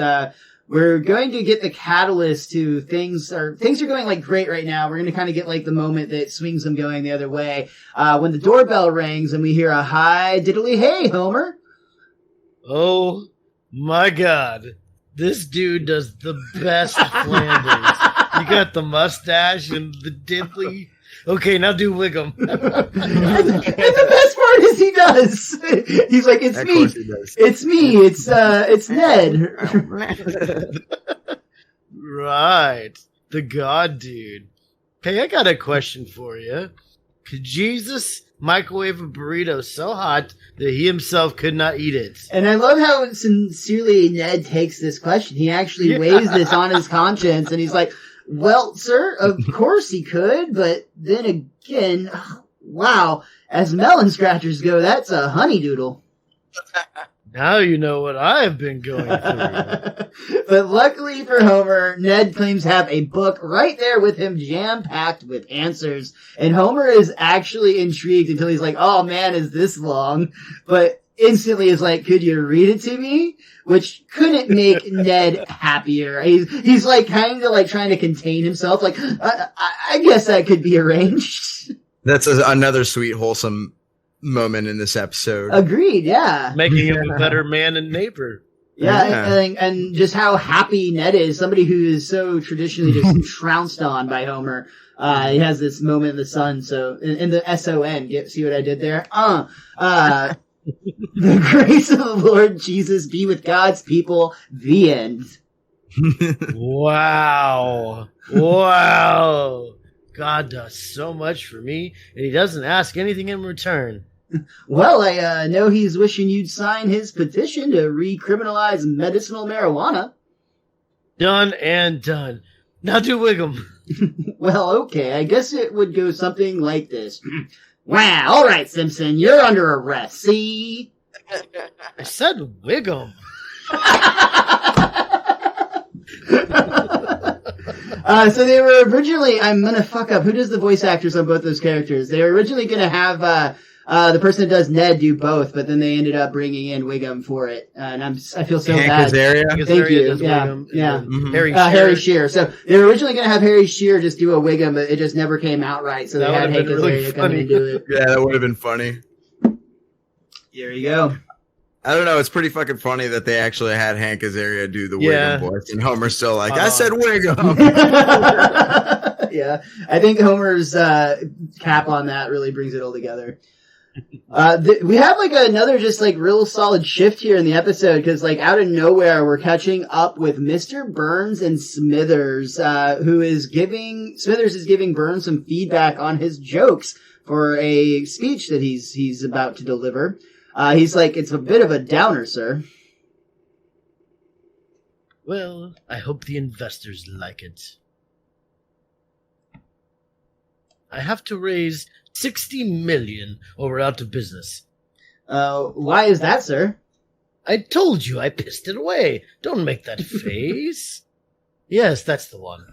we're going to get the catalyst to things are going like great right now. We're going to kind of get like the moment that swings them going the other way. When the doorbell rings and we hear a hi diddly hey, Homer. Oh my God. This dude does the best Flanders. You got the mustache and the diddly. Okay, now do Wiggum. And the best part is he does. He's like, it's me. It's me. It's Ned. Right. The God dude. Hey, I got a question for you. Could Jesus microwave a burrito so hot that he himself could not eat it? And I love how sincerely Ned takes this question. He actually weighs this on his conscience, and he's like, well, sir, of course he could, but then again, wow, as melon scratchers go, that's a honeydoodle. Now you know what I've been going through. But luckily for Homer, Ned claims to have a book right there with him, jam-packed with answers. And Homer is actually intrigued until he's like, oh man, is this long? But instantly is like, could you read it to me? Which couldn't make Ned happier. He's like kind of like trying to contain himself. Like, I guess that could be arranged. That's another sweet, wholesome moment in this episode. Agreed, yeah. Making him a better man and neighbor. Yeah. And just how happy Ned is. Somebody who is so traditionally just trounced on by Homer. He has this moment in the sun. So in the SON, see what I did there? The grace of the Lord Jesus be with God's people. The end. Wow. God does so much for me, and he doesn't ask anything in return. Well, I know he's wishing you'd sign his petition to recriminalize medicinal marijuana. Done and done. Now do Wiggum. Well, okay, I guess it would go something like this. Wow, all right, Simpson, you're under arrest, see? I said Wiggum. So they were originally, I'm going to fuck up, who does the voice actors on both those characters? They were originally going to have the person that does Ned do both, but then they ended up bringing in Wiggum for it. And I feel so bad. Azaria. Thank you. Yeah, Wiggum, yeah. Mm-hmm. Harry Shearer. So they were originally going to have Harry Shearer just do a Wiggum, but it just never came out right. So they had Hank Azaria come in and do it. Yeah, that would have been funny. There you go. I don't know. It's pretty fucking funny that they actually had Hank Azaria do the Wiggum voice, and Homer's still like, "I said Wiggum." Yeah, I think Homer's cap on that really brings it all together. We have like another just like real solid shift here in the episode because like out of nowhere we're catching up with Mr. Burns and Smithers, Smithers is giving Burns some feedback on his jokes for a speech that he's about to deliver. He's like, it's a bit of a downer, sir. Well, I hope the investors like it. I have to raise $60 million or we're out of business. Why is that, sir? I told you I pissed it away. Don't make that face. Yes, that's the one.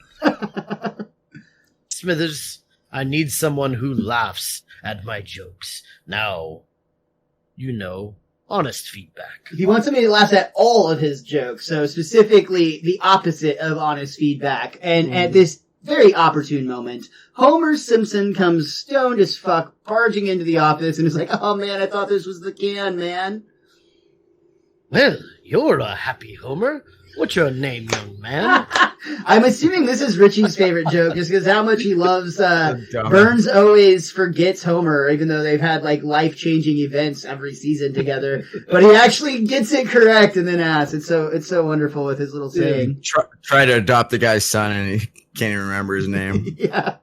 Smithers, I need someone who laughs at my jokes. Now, you know, honest feedback. He wants somebody to laugh at all of his jokes, so specifically the opposite of honest feedback. And at this very opportune moment, Homer Simpson comes stoned as fuck, barging into the office, and is like, "Oh man, I thought this was the can, man." Well, you're a happy Homer. What's your name, young man? I'm assuming this is Richie's favorite joke, just because how much he loves, Burns always forgets Homer, even though they've had, like, life-changing events every season together. But he actually gets it correct and then asks. It's so wonderful with his little saying. Try to adopt the guy's son and he can't even remember his name. Yeah.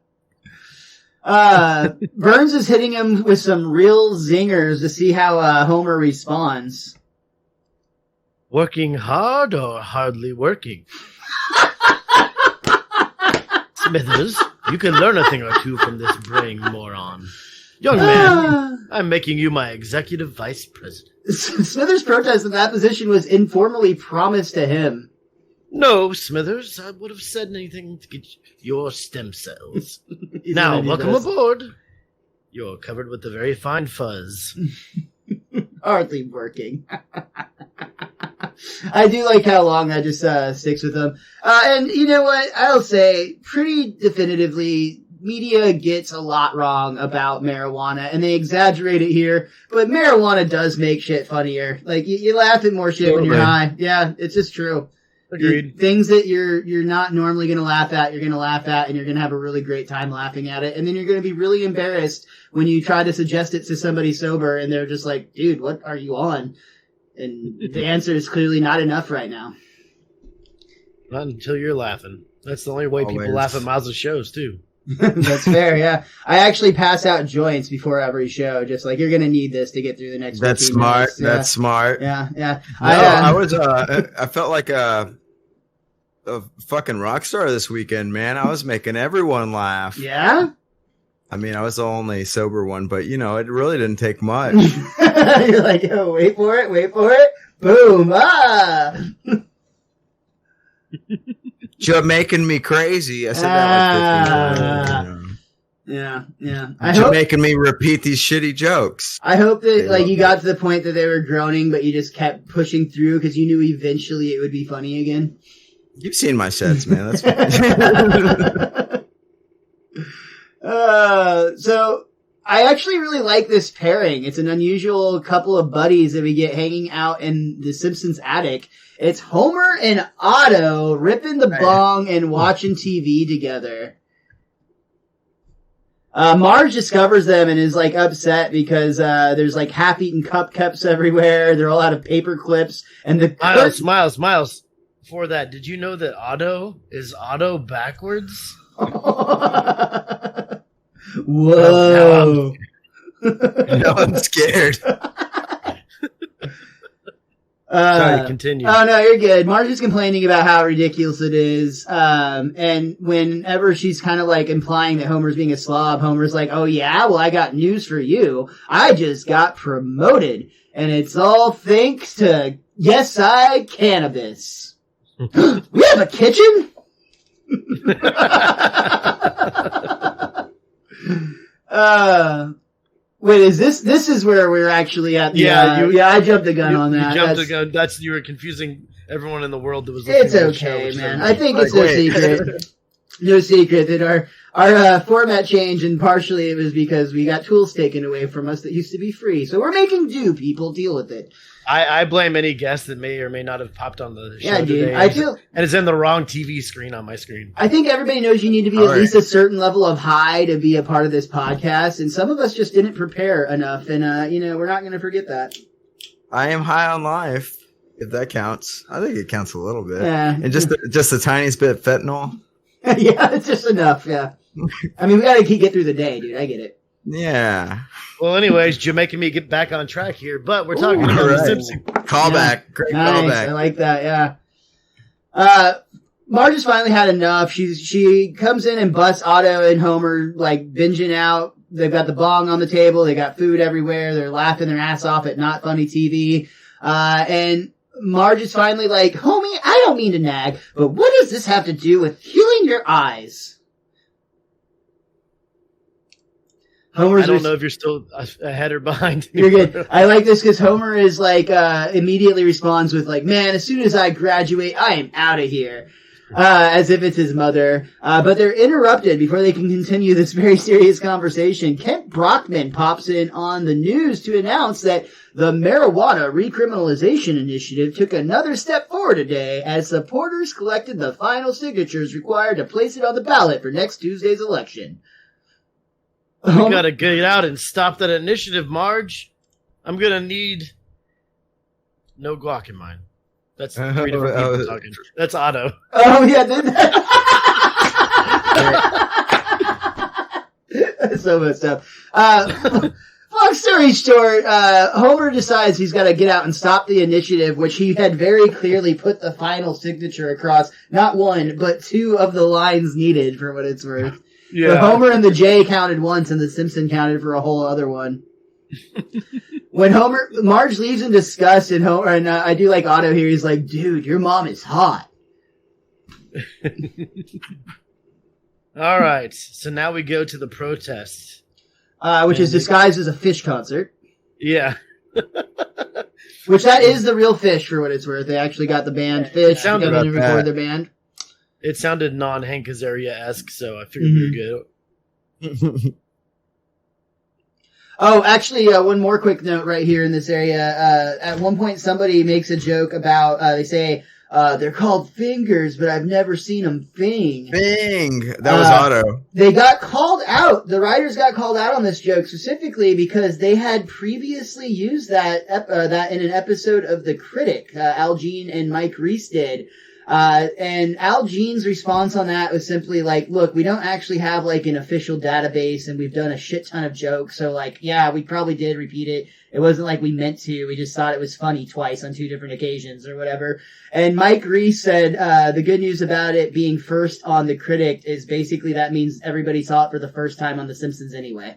Burns is hitting him with some real zingers to see how, Homer responds. Working hard or hardly working? Smithers, you can learn a thing or two from this braying moron. Young man, I'm making you my executive vice president. Smithers' protest in that position was informally promised to him. No, Smithers, I would have said anything to get your stem cells. Now, welcome aboard. You're covered with a very fine fuzz. Hardly working. I do like how long that just sticks with them. And you know what? I'll say pretty definitively, media gets a lot wrong about marijuana, and they exaggerate it here. But marijuana does make shit funnier. Like you laugh at more shit when you're high. Yeah, it's just true. Agreed. Things that you're not normally going to laugh at, you're going to laugh at, and you're going to have a really great time laughing at it. And then you're going to be really embarrassed when you try to suggest it to somebody sober, and they're just like, "Dude, what are you on?" And the answer is clearly not enough right now. Not until you're laughing. That's the only way people laugh at Miles' shows, too. That's fair, yeah. I actually pass out joints before every show, just like, you're going to need this to get through the next 15 That's smart. minutes. Yeah. That's smart. Yeah, yeah. No, I felt like a fucking rock star this weekend, man. I was making everyone laugh. Yeah? I mean, I was the only sober one, but, you know, it really didn't take much. You're like, oh, wait for it. Boom, You're making me crazy. I said that like 50 times. Yeah. You're making me repeat these shitty jokes. I hope that, like, you got to the point that they were groaning, but you just kept pushing through because you knew eventually it would be funny again. You've seen my sets, man. That's fine. So I actually really like this pairing. It's an unusual couple of buddies that we get hanging out in the Simpsons attic. It's Homer and Otto ripping the bong and watching TV together. Marge discovers them and is like upset because there's like half-eaten cupcakes everywhere. They're all out of paper clips, and the Miles. Before that, did you know that Otto is Otto backwards? Whoa! No, I'm scared. Sorry, continue. Oh no, you're good. Marge is complaining about how ridiculous it is. And whenever she's kind of like implying that Homer's being a slob, Homer's like, "Oh yeah, well I got news for you. I just got promoted, and it's all thanks to Yes I Cannabis." We have a kitchen. Wait, is this is where we're actually at? I jumped the gun on that. You jumped the gun. You were confusing everyone in the world that was. It's okay, man. I think it's no secret. No secret that our format changed, and partially it was because we got tools taken away from us that used to be free. So we're making do. People deal with it. I blame any guest that may or may not have popped on the show yeah, dude. today. And it's in the wrong TV screen on my screen. I think everybody knows you need to be at least a certain level of high to be a part of this podcast, and some of us just didn't prepare enough, and we're not going to forget that. I am high on life, if that counts. I think it counts a little bit. Yeah. And just the tiniest bit of fentanyl. Yeah, it's just enough, yeah. I mean, we got to get through the day, dude. I get it. Yeah. Well, anyways, you're making me get back on track here, but we're talking about the Simpsons. Callback. Great callback. I like that, yeah. Marge has finally had enough. She comes in and busts Otto and Homer, like, binging out. They've got the bong on the table. They got food everywhere. They're laughing their ass off at Not Funny TV. And Marge is finally like, "Homie, I don't mean to nag, but what does this have to do with healing your eyes?" I don't know if you're still ahead or behind. You're good. I like this because Homer is like, immediately responds with like, "Man, as soon as I graduate, I am out of here." As if it's his mother. But they're interrupted before they can continue this very serious conversation. Kent Brockman pops in on the news to announce that the marijuana recriminalization initiative took another step forward today as supporters collected the final signatures required to place it on the ballot for next Tuesday's election. We gotta get out and stop that initiative, Marge. I'm gonna need no guac in mine. That's 3 different people talking. That's Otto. Oh yeah, that's so messed up. Long story short, Homer decides he's got to get out and stop the initiative, which he had very clearly put the final signature across, not one, but 2 of the lines needed, for what it's worth. Yeah. The Homer and the J counted once, and the Simpson counted for a whole other one. When Marge leaves in disgust, and I do like Otto here, he's like, "Dude, your mom is hot." All right, so now we go to the protest. Which is disguised as a fish concert. Yeah. Which that is the real Fish, for what it's worth. They actually got the band Fish to come in and record their band. It sounded non-Hank Azaria-esque, so I figured we were good. Oh, actually, one more quick note right here in this area. At one point, somebody makes a joke about, they say, they're called fingers, but I've never seen them fing. Fing! That was Otto. They got called out. The writers got called out on this joke specifically because they had previously used that in an episode of The Critic. Al Jean and Mike Reese did. And Al Jean's response on that was simply like, "Look, we don't actually have like an official database, and we've done a shit ton of jokes, so like, yeah, we probably did repeat it. It wasn't like we meant to. We just thought it was funny twice on 2 different occasions or whatever." And Mike Reese said, the good news about it being first on The Critic is basically that means everybody saw it for the first time on The Simpsons anyway.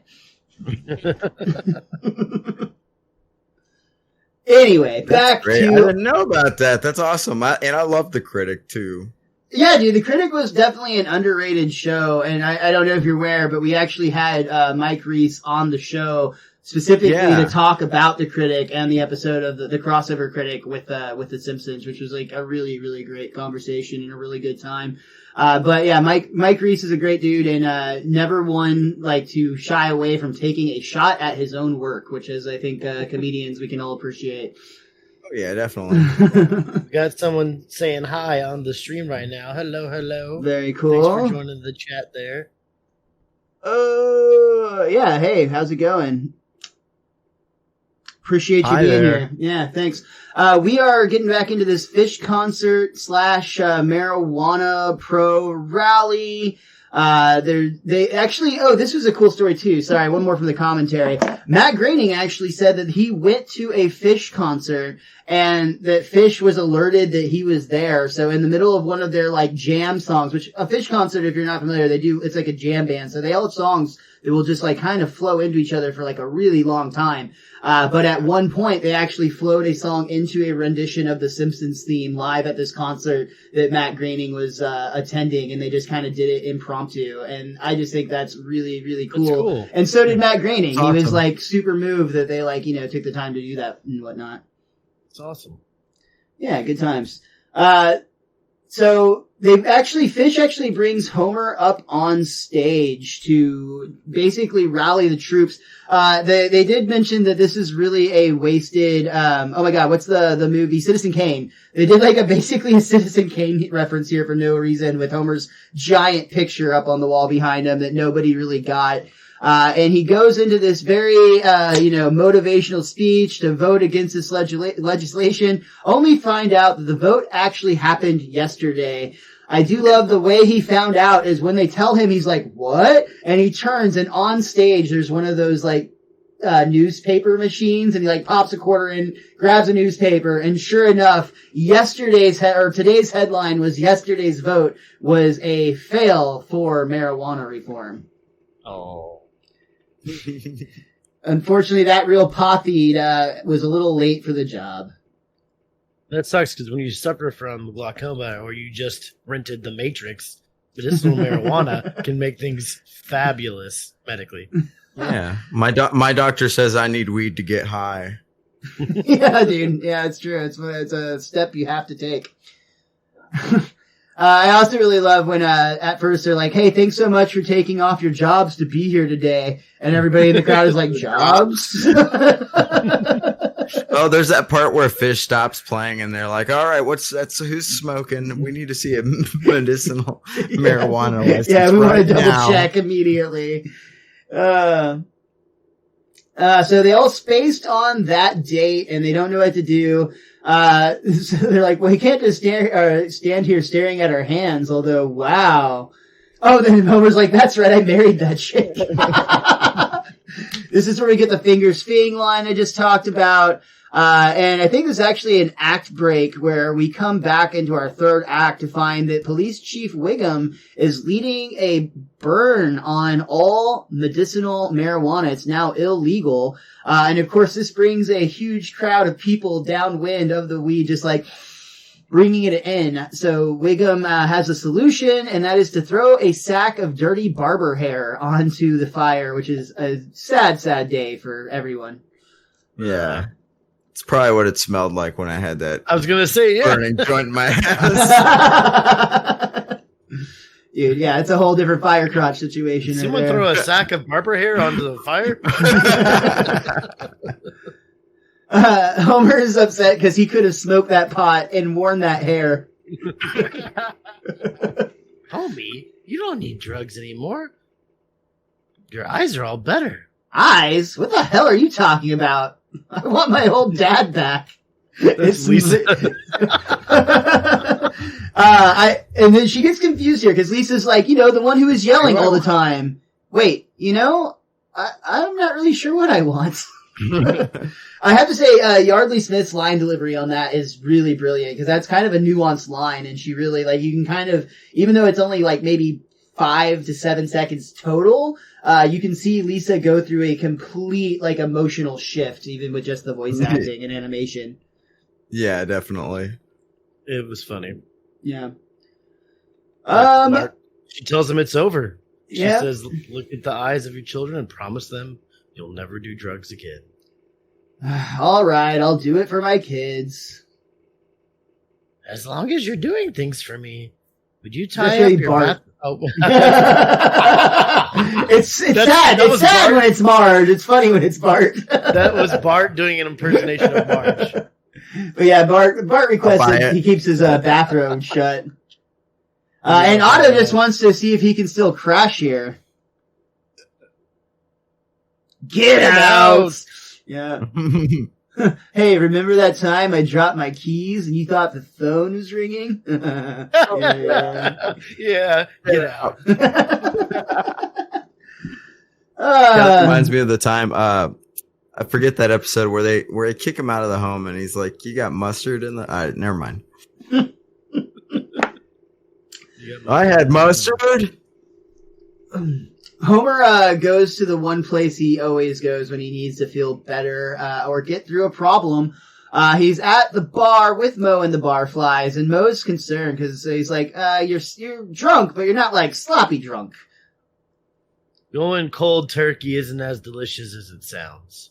Anyway, back to... I didn't know about that. That's awesome. I love The Critic, too. Yeah, dude, The Critic was definitely an underrated show, and I don't know if you're aware, but we actually had Mike Reese on the show specifically to talk about The Critic and the episode of the crossover Critic with The Simpsons, which was like a really, really great conversation and a really good time. But yeah, Mike Reese is a great dude and never one like to shy away from taking a shot at his own work, which is, I think, comedians we can all appreciate. Oh yeah, definitely. We got someone saying hi on the stream right now. Hello. Very cool. Thanks for joining the chat there. Yeah. Hey, how's it going? Appreciate you being here. Yeah, thanks. We are getting back into this Fish concert / marijuana pro rally. They actually, this was a cool story too. Sorry, one more from the commentary. Matt Groening actually said that he went to a Fish concert and that Fish was alerted that he was there. So in the middle of one of their like jam songs, which a Fish concert, if you're not familiar, it's like a jam band. So they all have songs that will just like kind of flow into each other for like a really long time. But at one point they actually flowed a song into a rendition of the Simpsons theme live at this concert that Matt Groening was attending, and they just kind of did it impromptu. And I just think that's really, really cool. That's cool. And so did Matt Groening. Awesome. He was like super moved that they like, took the time to do that and whatnot. It's awesome. Yeah, good times. So Fish actually brings Homer up on stage to basically rally the troops. They did mention that this is really a wasted, oh my god, what's the movie? Citizen Kane. They did like basically a Citizen Kane reference here for no reason with Homer's giant picture up on the wall behind him that nobody really got. And he goes into this very, motivational speech to vote against this legislation, only find out that the vote actually happened yesterday. I do love the way he found out is when they tell him, he's like, what? And he turns, and on stage, there's one of those like, newspaper machines, and he like pops a quarter in, grabs a newspaper, and sure enough, today's headline was yesterday's vote was a fail for marijuana reform. Oh. Unfortunately, that real poppy was a little late for the job. That sucks because when you suffer from glaucoma or you just rented The Matrix, medicinal marijuana can make things fabulous medically. Yeah, my doctor says I need weed to get high. Yeah, dude. Yeah, it's true. It's a step you have to take. I also really love when at first they're like, hey, thanks so much for taking off your jobs to be here today. And everybody in the crowd is like, jobs? Oh, there's that part where Fish stops playing and they're like, all right, who's smoking? We need to see a medicinal marijuana license. Yeah, we want to double now. check immediately. So they all spaced on that date and they don't know what to do. So they're like, well, he can't just stand here staring at our hands, although, wow. Oh, then Homer's like, that's right, I married that chick. This is where we get the fingers fing line I just talked about. And I think this is actually an act break where we come back into our third act to find that Police Chief Wiggum is leading a burn on all medicinal marijuana. It's now illegal. And of course, this brings a huge crowd of people downwind of the weed, just like bringing it in. So Wiggum has a solution, and that is to throw a sack of dirty barber hair onto the fire, which is a sad, sad day for everyone. Yeah. It's probably what it smelled like when I had that I was going to say, yeah. burning joint in my house. Dude, yeah, it's a whole different fire crotch situation. Did someone throw a sack of barber hair onto the fire? Homer is upset because he could have smoked that pot and worn that hair. Homie, you don't need drugs anymore. Your eyes are all better. Eyes? What the hell are you talking about? I want my old dad back. That's Lisa. And then she gets confused here because Lisa's like, the one who is yelling all the time. Wait, I'm not really sure what I want. I have to say, Yardley Smith's line delivery on that is really brilliant because that's kind of a nuanced line, and she really you can kind of, even though it's only maybe 5 to 7 seconds total, you can see Lisa go through a complete emotional shift, even with just the voice acting and animation. Yeah, definitely. It was funny. Yeah. She tells him it's over. She Yeah. says, look at the eyes of your children and promise them you'll never do drugs again. All right, I'll do it for my kids. As long as you're doing things for me, would you tie Especially up your Bart. bath? Oh. It's sad. It's sad when it's Marge. It's funny when it's Bart. That was Bart doing an impersonation of Marge. But yeah, Bart requests that he keeps his bathrobe shut. And Otto just wants to see if he can still crash here. Get out! Yeah. Hey, remember that time I dropped my keys and you thought the phone was ringing? Yeah, get out. That reminds me of the time. I forget that episode where they kick him out of the home and he's like, "You got mustard in the." Never mind. I had mustard. Homer goes to the one place he always goes when he needs to feel better or get through a problem. He's at the bar with Moe and the barflies, and Moe's concerned because he's like, "You're drunk, but you're not like sloppy drunk." Going cold turkey isn't as delicious as it sounds.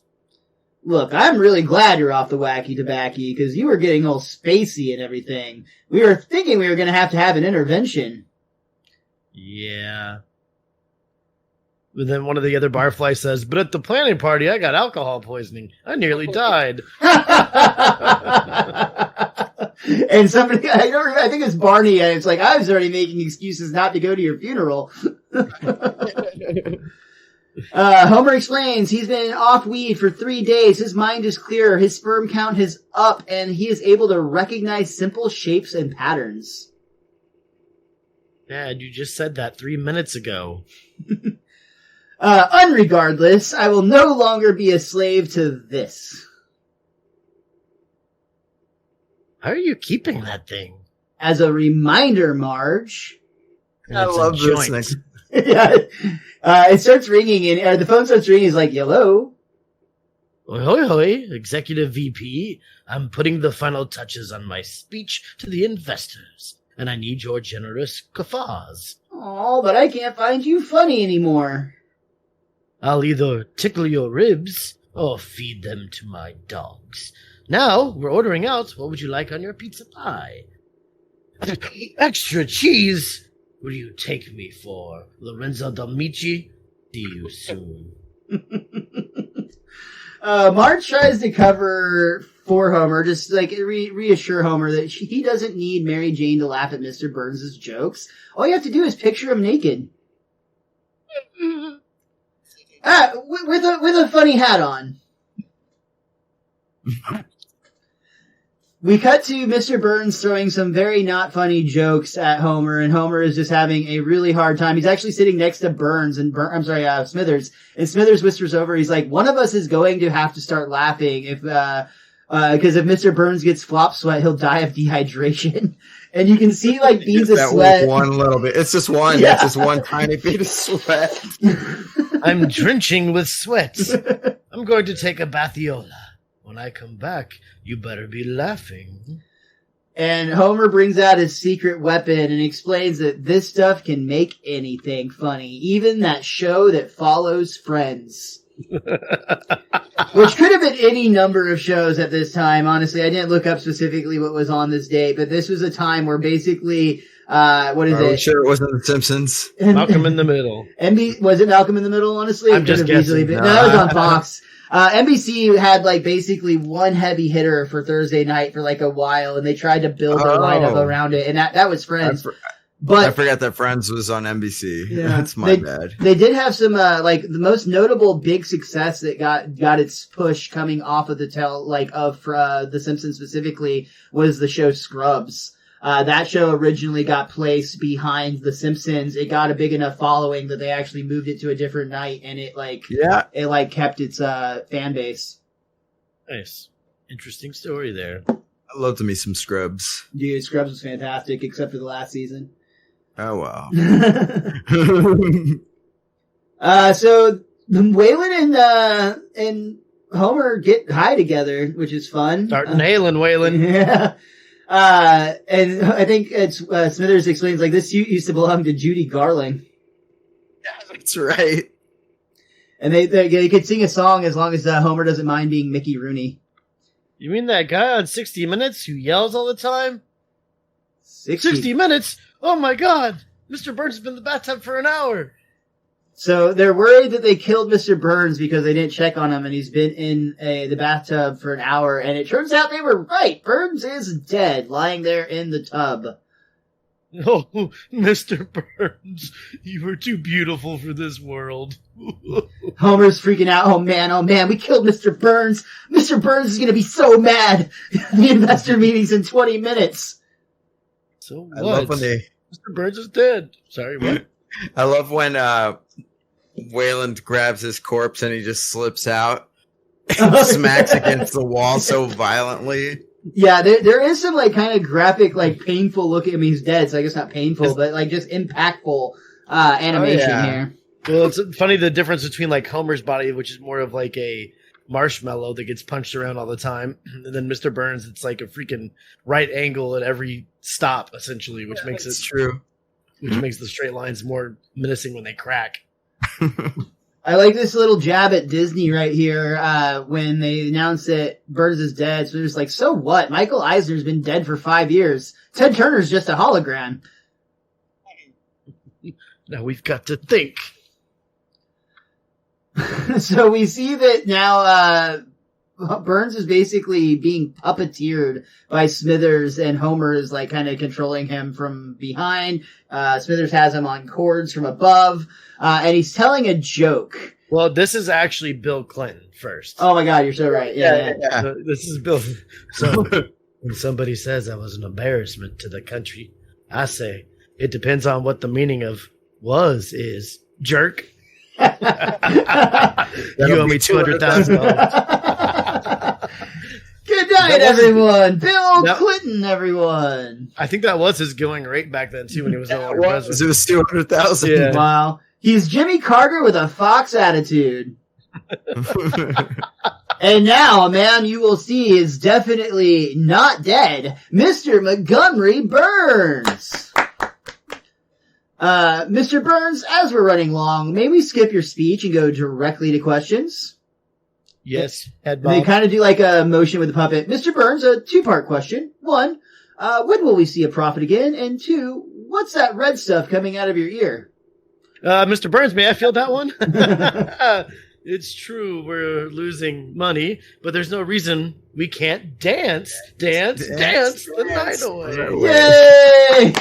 Look, I'm really glad you're off the wacky tobacky because you were getting all spacey and everything. We were thinking we were going to have an intervention. Yeah. But then one of the other barflies says, "But at the planning party, I got alcohol poisoning. I nearly died." And somebody, I think it's Barney, and it's like, I was already making excuses not to go to your funeral. Homer explains he's been off weed for 3 days. His mind is clear. His sperm count is up, and he is able to recognize simple shapes and patterns. Dad, you just said that 3 minutes ago. Unregardless, I will no longer be a slave to this. How are you keeping that thing? As a reminder, Marge. And I it's a love joint. this. Yeah. It starts ringing, and the phone starts ringing. He's like, "Hello." Oi, hoi, hoi, Executive VP. I'm putting the final touches on my speech to the investors, and I need your generous guffaws. Oh, but I can't find you funny anymore. I'll either tickle your ribs or feed them to my dogs. Now, we're ordering out. What would you like on your pizza pie? Extra cheese! What do you take me for? Lorenzo D'Amici? See you soon. Marge tries to cover for Homer, just like reassure Homer that he doesn't need Mary Jane to laugh at Mr. Burns' jokes. All you have to do is picture him naked. With a funny hat on. We cut to Mr. Burns throwing some very not funny jokes at Homer, and Homer is just having a really hard time. He's actually sitting next to Smithers, and Smithers whispers over, he's like, "One of us is going to have to start laughing because if Mr. Burns gets flop sweat, he'll die of dehydration." And you can see like beads of sweat. One little bit. It's just one. Yeah. It's just one tiny bead of sweat. I'm drenching with sweat. I'm going to take a bathiola. When I come back, you better be laughing. And Homer brings out his secret weapon and explains that this stuff can make anything funny, even that show that follows Friends. Which could have been any number of shows at this time. Honestly, I didn't look up specifically what was on this date, but this was a time where basically, what is it? Sure it wasn't The Simpsons. Malcolm in the Middle. Was it Malcolm in the Middle, honestly? I'm just guessing. No, it was on Fox. NBC had like basically one heavy hitter for Thursday night for like a while, and they tried to build their lineup around it, and that was Friends. But I forgot that Friends was on NBC. Yeah, that's my bad. They did have some like the most notable big success that got its push coming off of the The Simpsons specifically was the show Scrubs. That show originally got placed behind The Simpsons. It got a big enough following that they actually moved it to a different night, and it kept its fan base. Nice. Interesting story there. I loved me some Scrubs. Dude, Scrubs was fantastic, except for the last season. Oh, wow. So Waylon and Homer get high together, which is fun. Starting hailing, Waylon. Yeah. And I think it's Smithers explains like this suit used to belong to Judy Garland. Yeah, that's right. And they could sing a song as long as Homer doesn't mind being Mickey Rooney. You mean that guy on 60 Minutes who yells all the time? 60 Minutes? Oh my god! Mr. Burns has been in the bathtub for an hour! So they're worried that they killed Mr. Burns because they didn't check on him and he's been in the bathtub for an hour, and it turns out they were right. Burns is dead, lying there in the tub. Oh, Mr. Burns, you were too beautiful for this world. Homer's freaking out. Oh man, we killed Mr. Burns. Mr. Burns is going to be so mad. The investor meeting's in 20 minutes. So what? I love when Mr. Burns is dead. Sorry, what? I love when Wayland grabs his corpse and he just slips out and smacks against the wall so violently. Yeah, there is some like kind of graphic, like painful looking. I mean, he's dead, so I guess not painful, but like just impactful animation here. Well, it's funny the difference between like Homer's body, which is more of like a marshmallow that gets punched around all the time, and then Mr. Burns, it's like a freaking right angle at every stop, essentially, which makes it true. Which makes the straight lines more menacing when they crack. I like this little jab at Disney right here when they announced that Burns is dead. So they're just like, so what? Michael Eisner's been dead for 5 years. Ted Turner's just a hologram. Now we've got to think. So we see that now Burns is basically being puppeteered by Smithers, and Homer is like kind of controlling him from behind. Smithers has him on cords from above, and he's telling a joke. Well, this is actually Bill Clinton first. Oh my God, you're so right. Yeah. This is Bill. So when somebody says I was an embarrassment to the country, I say it depends on what the meaning of was is, jerk. You owe me $200,000. Good night, everyone. Bill Clinton, everyone. I think that was his going rate back then too, when he was no longer president. It was 200,000. Yeah. Wow, he's Jimmy Carter with a Fox attitude. And now a man you will see is definitely not dead, Mr. Montgomery Burns. Mr. Burns, as we're running long, may we skip your speech and go directly to questions? Yes, head They bob. kind of do like a motion with the puppet. Mr. Burns, a two-part question. One, when will we see a prophet again? And two, what's that red stuff coming out of your ear? Mr. Burns, may I field that one? It's true we're losing money, but there's no reason we can't dance the night away. Yay!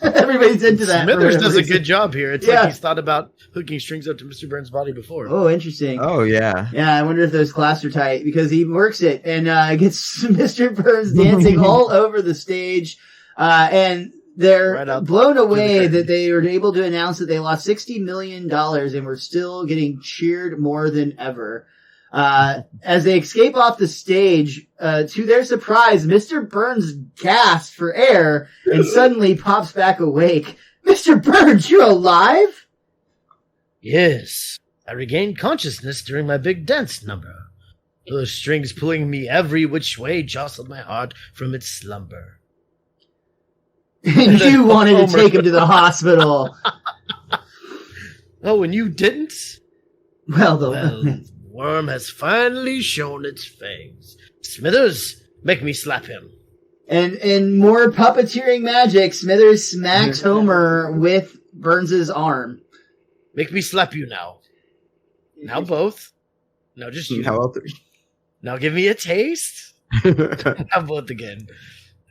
Everybody's into that. Smithers for does a reason. good job here. It's like he's thought about hooking strings up to Mr. Burns' body before. Oh, interesting. Oh, yeah. Yeah, I wonder if those clasps are tight, because he works it and gets Mr. Burns dancing all over the stage. And they're Right blown away that they were able to announce that they lost $60 million and were still getting cheered more than ever. As they escape off the stage, to their surprise, Mr. Burns gasps for air and suddenly pops back awake. Mr. Burns, you're alive? Yes, I regained consciousness during my big dance number. Those strings pulling me every which way jostled my heart from its slumber. And you wanted to take him to the hospital. Oh, and you didn't? Well, The worm has finally shown its fangs. Smithers, make me slap him. And more puppeteering magic, Smithers smacks Homer with Burns's arm. Make me slap you now. Now both. Now just you. How else? Now give me a taste. Now both again.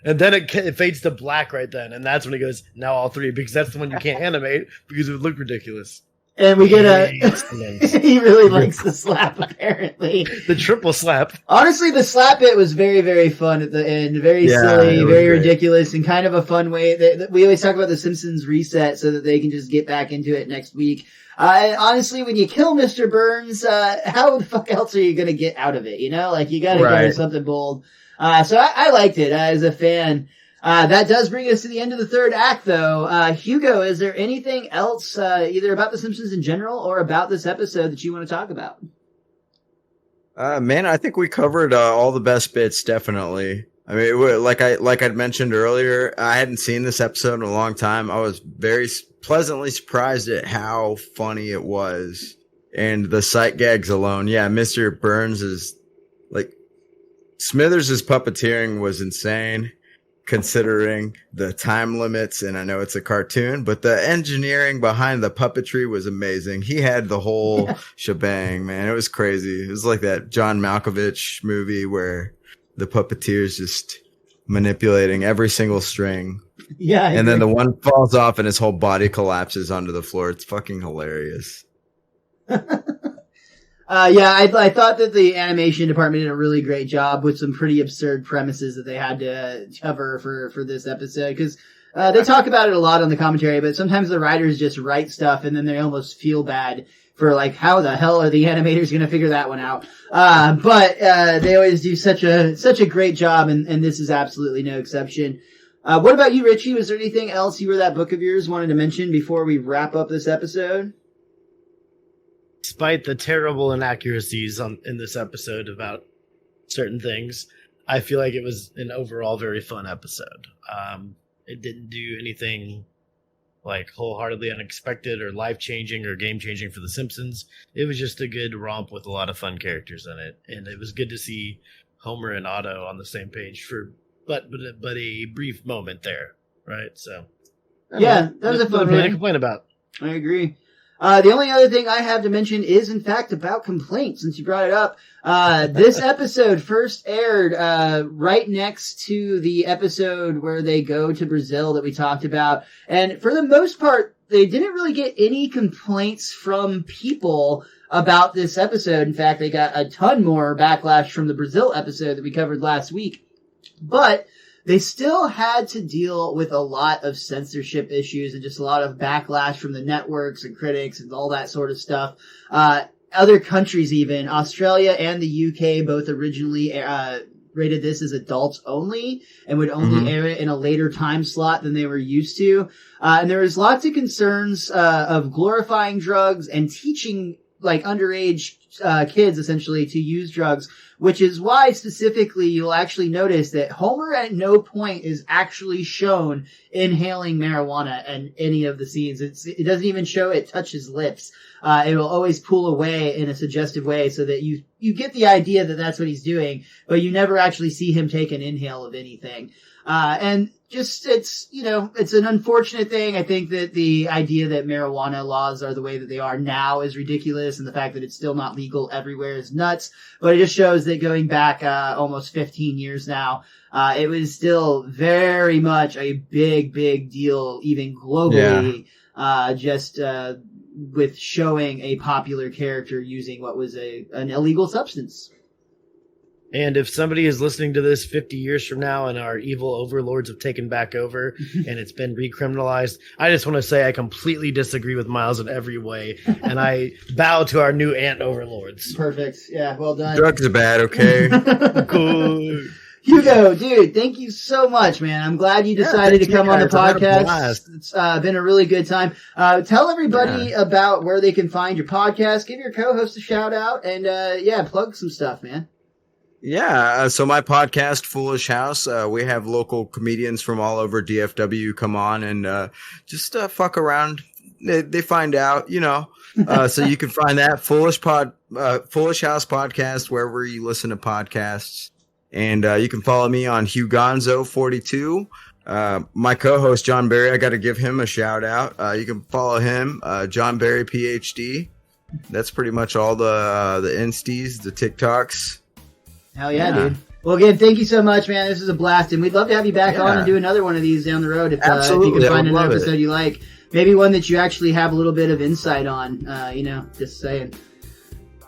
And then it fades to black right then. And that's when he goes, now all three. Because that's the one you can't animate because it would look ridiculous. And we get Excellent. he really likes the slap, apparently. The triple slap. Honestly, the slap bit was very, very fun at the end. Very silly, it was very great. ridiculous, and kind of a fun way. That we always talk about the Simpsons reset so that they can just get back into it next week. And honestly, when you kill Mr. Burns, how the fuck else are you going to get out of it? You know, like you got to go to something bold. So I liked it as a fan. That does bring us to the end of the third act, though. Hugo, is there anything else, either about The Simpsons in general or about this episode that you want to talk about? Man, I think we covered all the best bits, definitely. I mean, like I'd mentioned earlier, I hadn't seen this episode in a long time. I was very pleasantly surprised at how funny it was. And the sight gags alone. Yeah, Mr. Burns is like, Smithers' puppeteering was insane, considering the time limits, and I know it's a cartoon, but the engineering behind the puppetry was amazing. He had the whole shebang, man. It was crazy. It was like that John Malkovich movie where the puppeteer's just manipulating every single string Yeah. And then the one falls off and his whole body collapses onto the floor. It's fucking hilarious. I thought that the animation department did a really great job with some pretty absurd premises that they had to cover for this episode. Because they talk about it a lot on the commentary, but sometimes the writers just write stuff and then they almost feel bad for like, how the hell are the animators going to figure that one out? But they always do such a great job, and this is absolutely no exception. What about you, Richie? Was there anything else you or that book of yours wanted to mention before we wrap up this episode? Despite the terrible inaccuracies in this episode about certain things, I feel like it was an overall very fun episode. It didn't do anything like wholeheartedly unexpected or life-changing or game-changing for The Simpsons. It was just a good romp with a lot of fun characters in it, and it was good to see Homer and Otto on the same page for but a brief moment there, right? So yeah, that was a fun one to complain about. I agree. The only other thing I have to mention is, in fact, about complaints, since you brought it up. This episode first aired right next to the episode where they go to Brazil that we talked about. And for the most part, they didn't really get any complaints from people about this episode. In fact, they got a ton more backlash from the Brazil episode that we covered last week. But they still had to deal with a lot of censorship issues and just a lot of backlash from the networks and critics and all that sort of stuff. Other countries even, Australia and the UK, both originally rated this as adults only and would only air it in a later time slot than they were used to. And there was lots of concerns of glorifying drugs and teaching like underage kids essentially to use drugs, which is why specifically you'll actually notice that Homer at no point is actually shown inhaling marijuana in any of the scenes. It doesn't even show it touch his lips. It will always pull away in a suggestive way so that you get the idea that that's what he's doing, but you never actually see him take an inhale of anything. And just, it's an unfortunate thing. I think that the idea that marijuana laws are the way that they are now is ridiculous, and the fact that it's still not legal everywhere is nuts. But it just shows that going back, almost 15 years now, it was still very much a big, big deal, even globally, with showing a popular character using what was an illegal substance. And if somebody is listening to this 50 years from now and our evil overlords have taken back over and it's been recriminalized, I just want to say I completely disagree with Miles in every way, and I bow to our new ant overlords. Perfect. Yeah, well done. Drugs are bad, okay? Cool. Hugo, dude, thank you so much, man. I'm glad you decided to come on the podcast. It's been a really good time. Tell everybody about where they can find your podcast. Give your co-host a shout out and, plug some stuff, man. Yeah, so my podcast, Foolish House, we have local comedians from all over DFW come on and just fuck around. They find out, so you can find that Foolish House podcast wherever you listen to podcasts. And you can follow me on Hugonzo42. My co-host, John Barry, I got to give him a shout out. You can follow him, John Barry PhD. That's pretty much all the Insties, the TikToks. Hell yeah, dude. Well, again, thank you so much, man. This is a blast, and we'd love to have you back on and do another one of these down the road if you can find another episode you like. Maybe one that you actually have a little bit of insight on, just saying.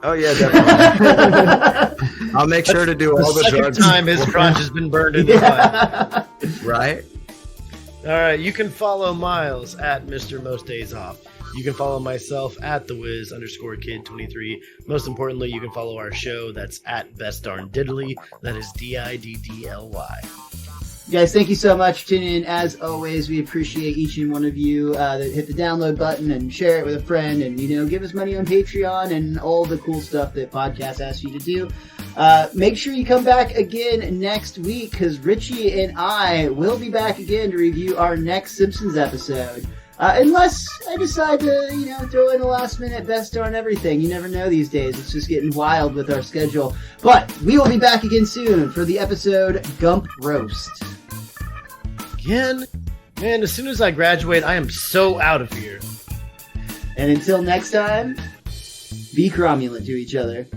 Oh, yeah, definitely. I'll make sure to do all the drugs. Time his crotch has been burned in the fire. Right? All right, you can follow Miles at Mr. Most Days Off. You can follow myself at TheWiz_Kid23. Most importantly, you can follow our show. That's at Best Darn Diddly. That is DIDDLY. Guys, thank you so much for tuning in. As always, we appreciate each and one of you that hit the download button and share it with a friend and, give us money on Patreon and all the cool stuff that podcasts ask you to do. Make sure you come back again next week because Richie and I will be back again to review our next Simpsons episode. Unless I decide to, throw in a last-minute best darn everything. You never know these days. It's just getting wild with our schedule. But we will be back again soon for the episode Gump Roast. Again? Man, as soon as I graduate, I am so out of here. And until next time, be cromulent to each other.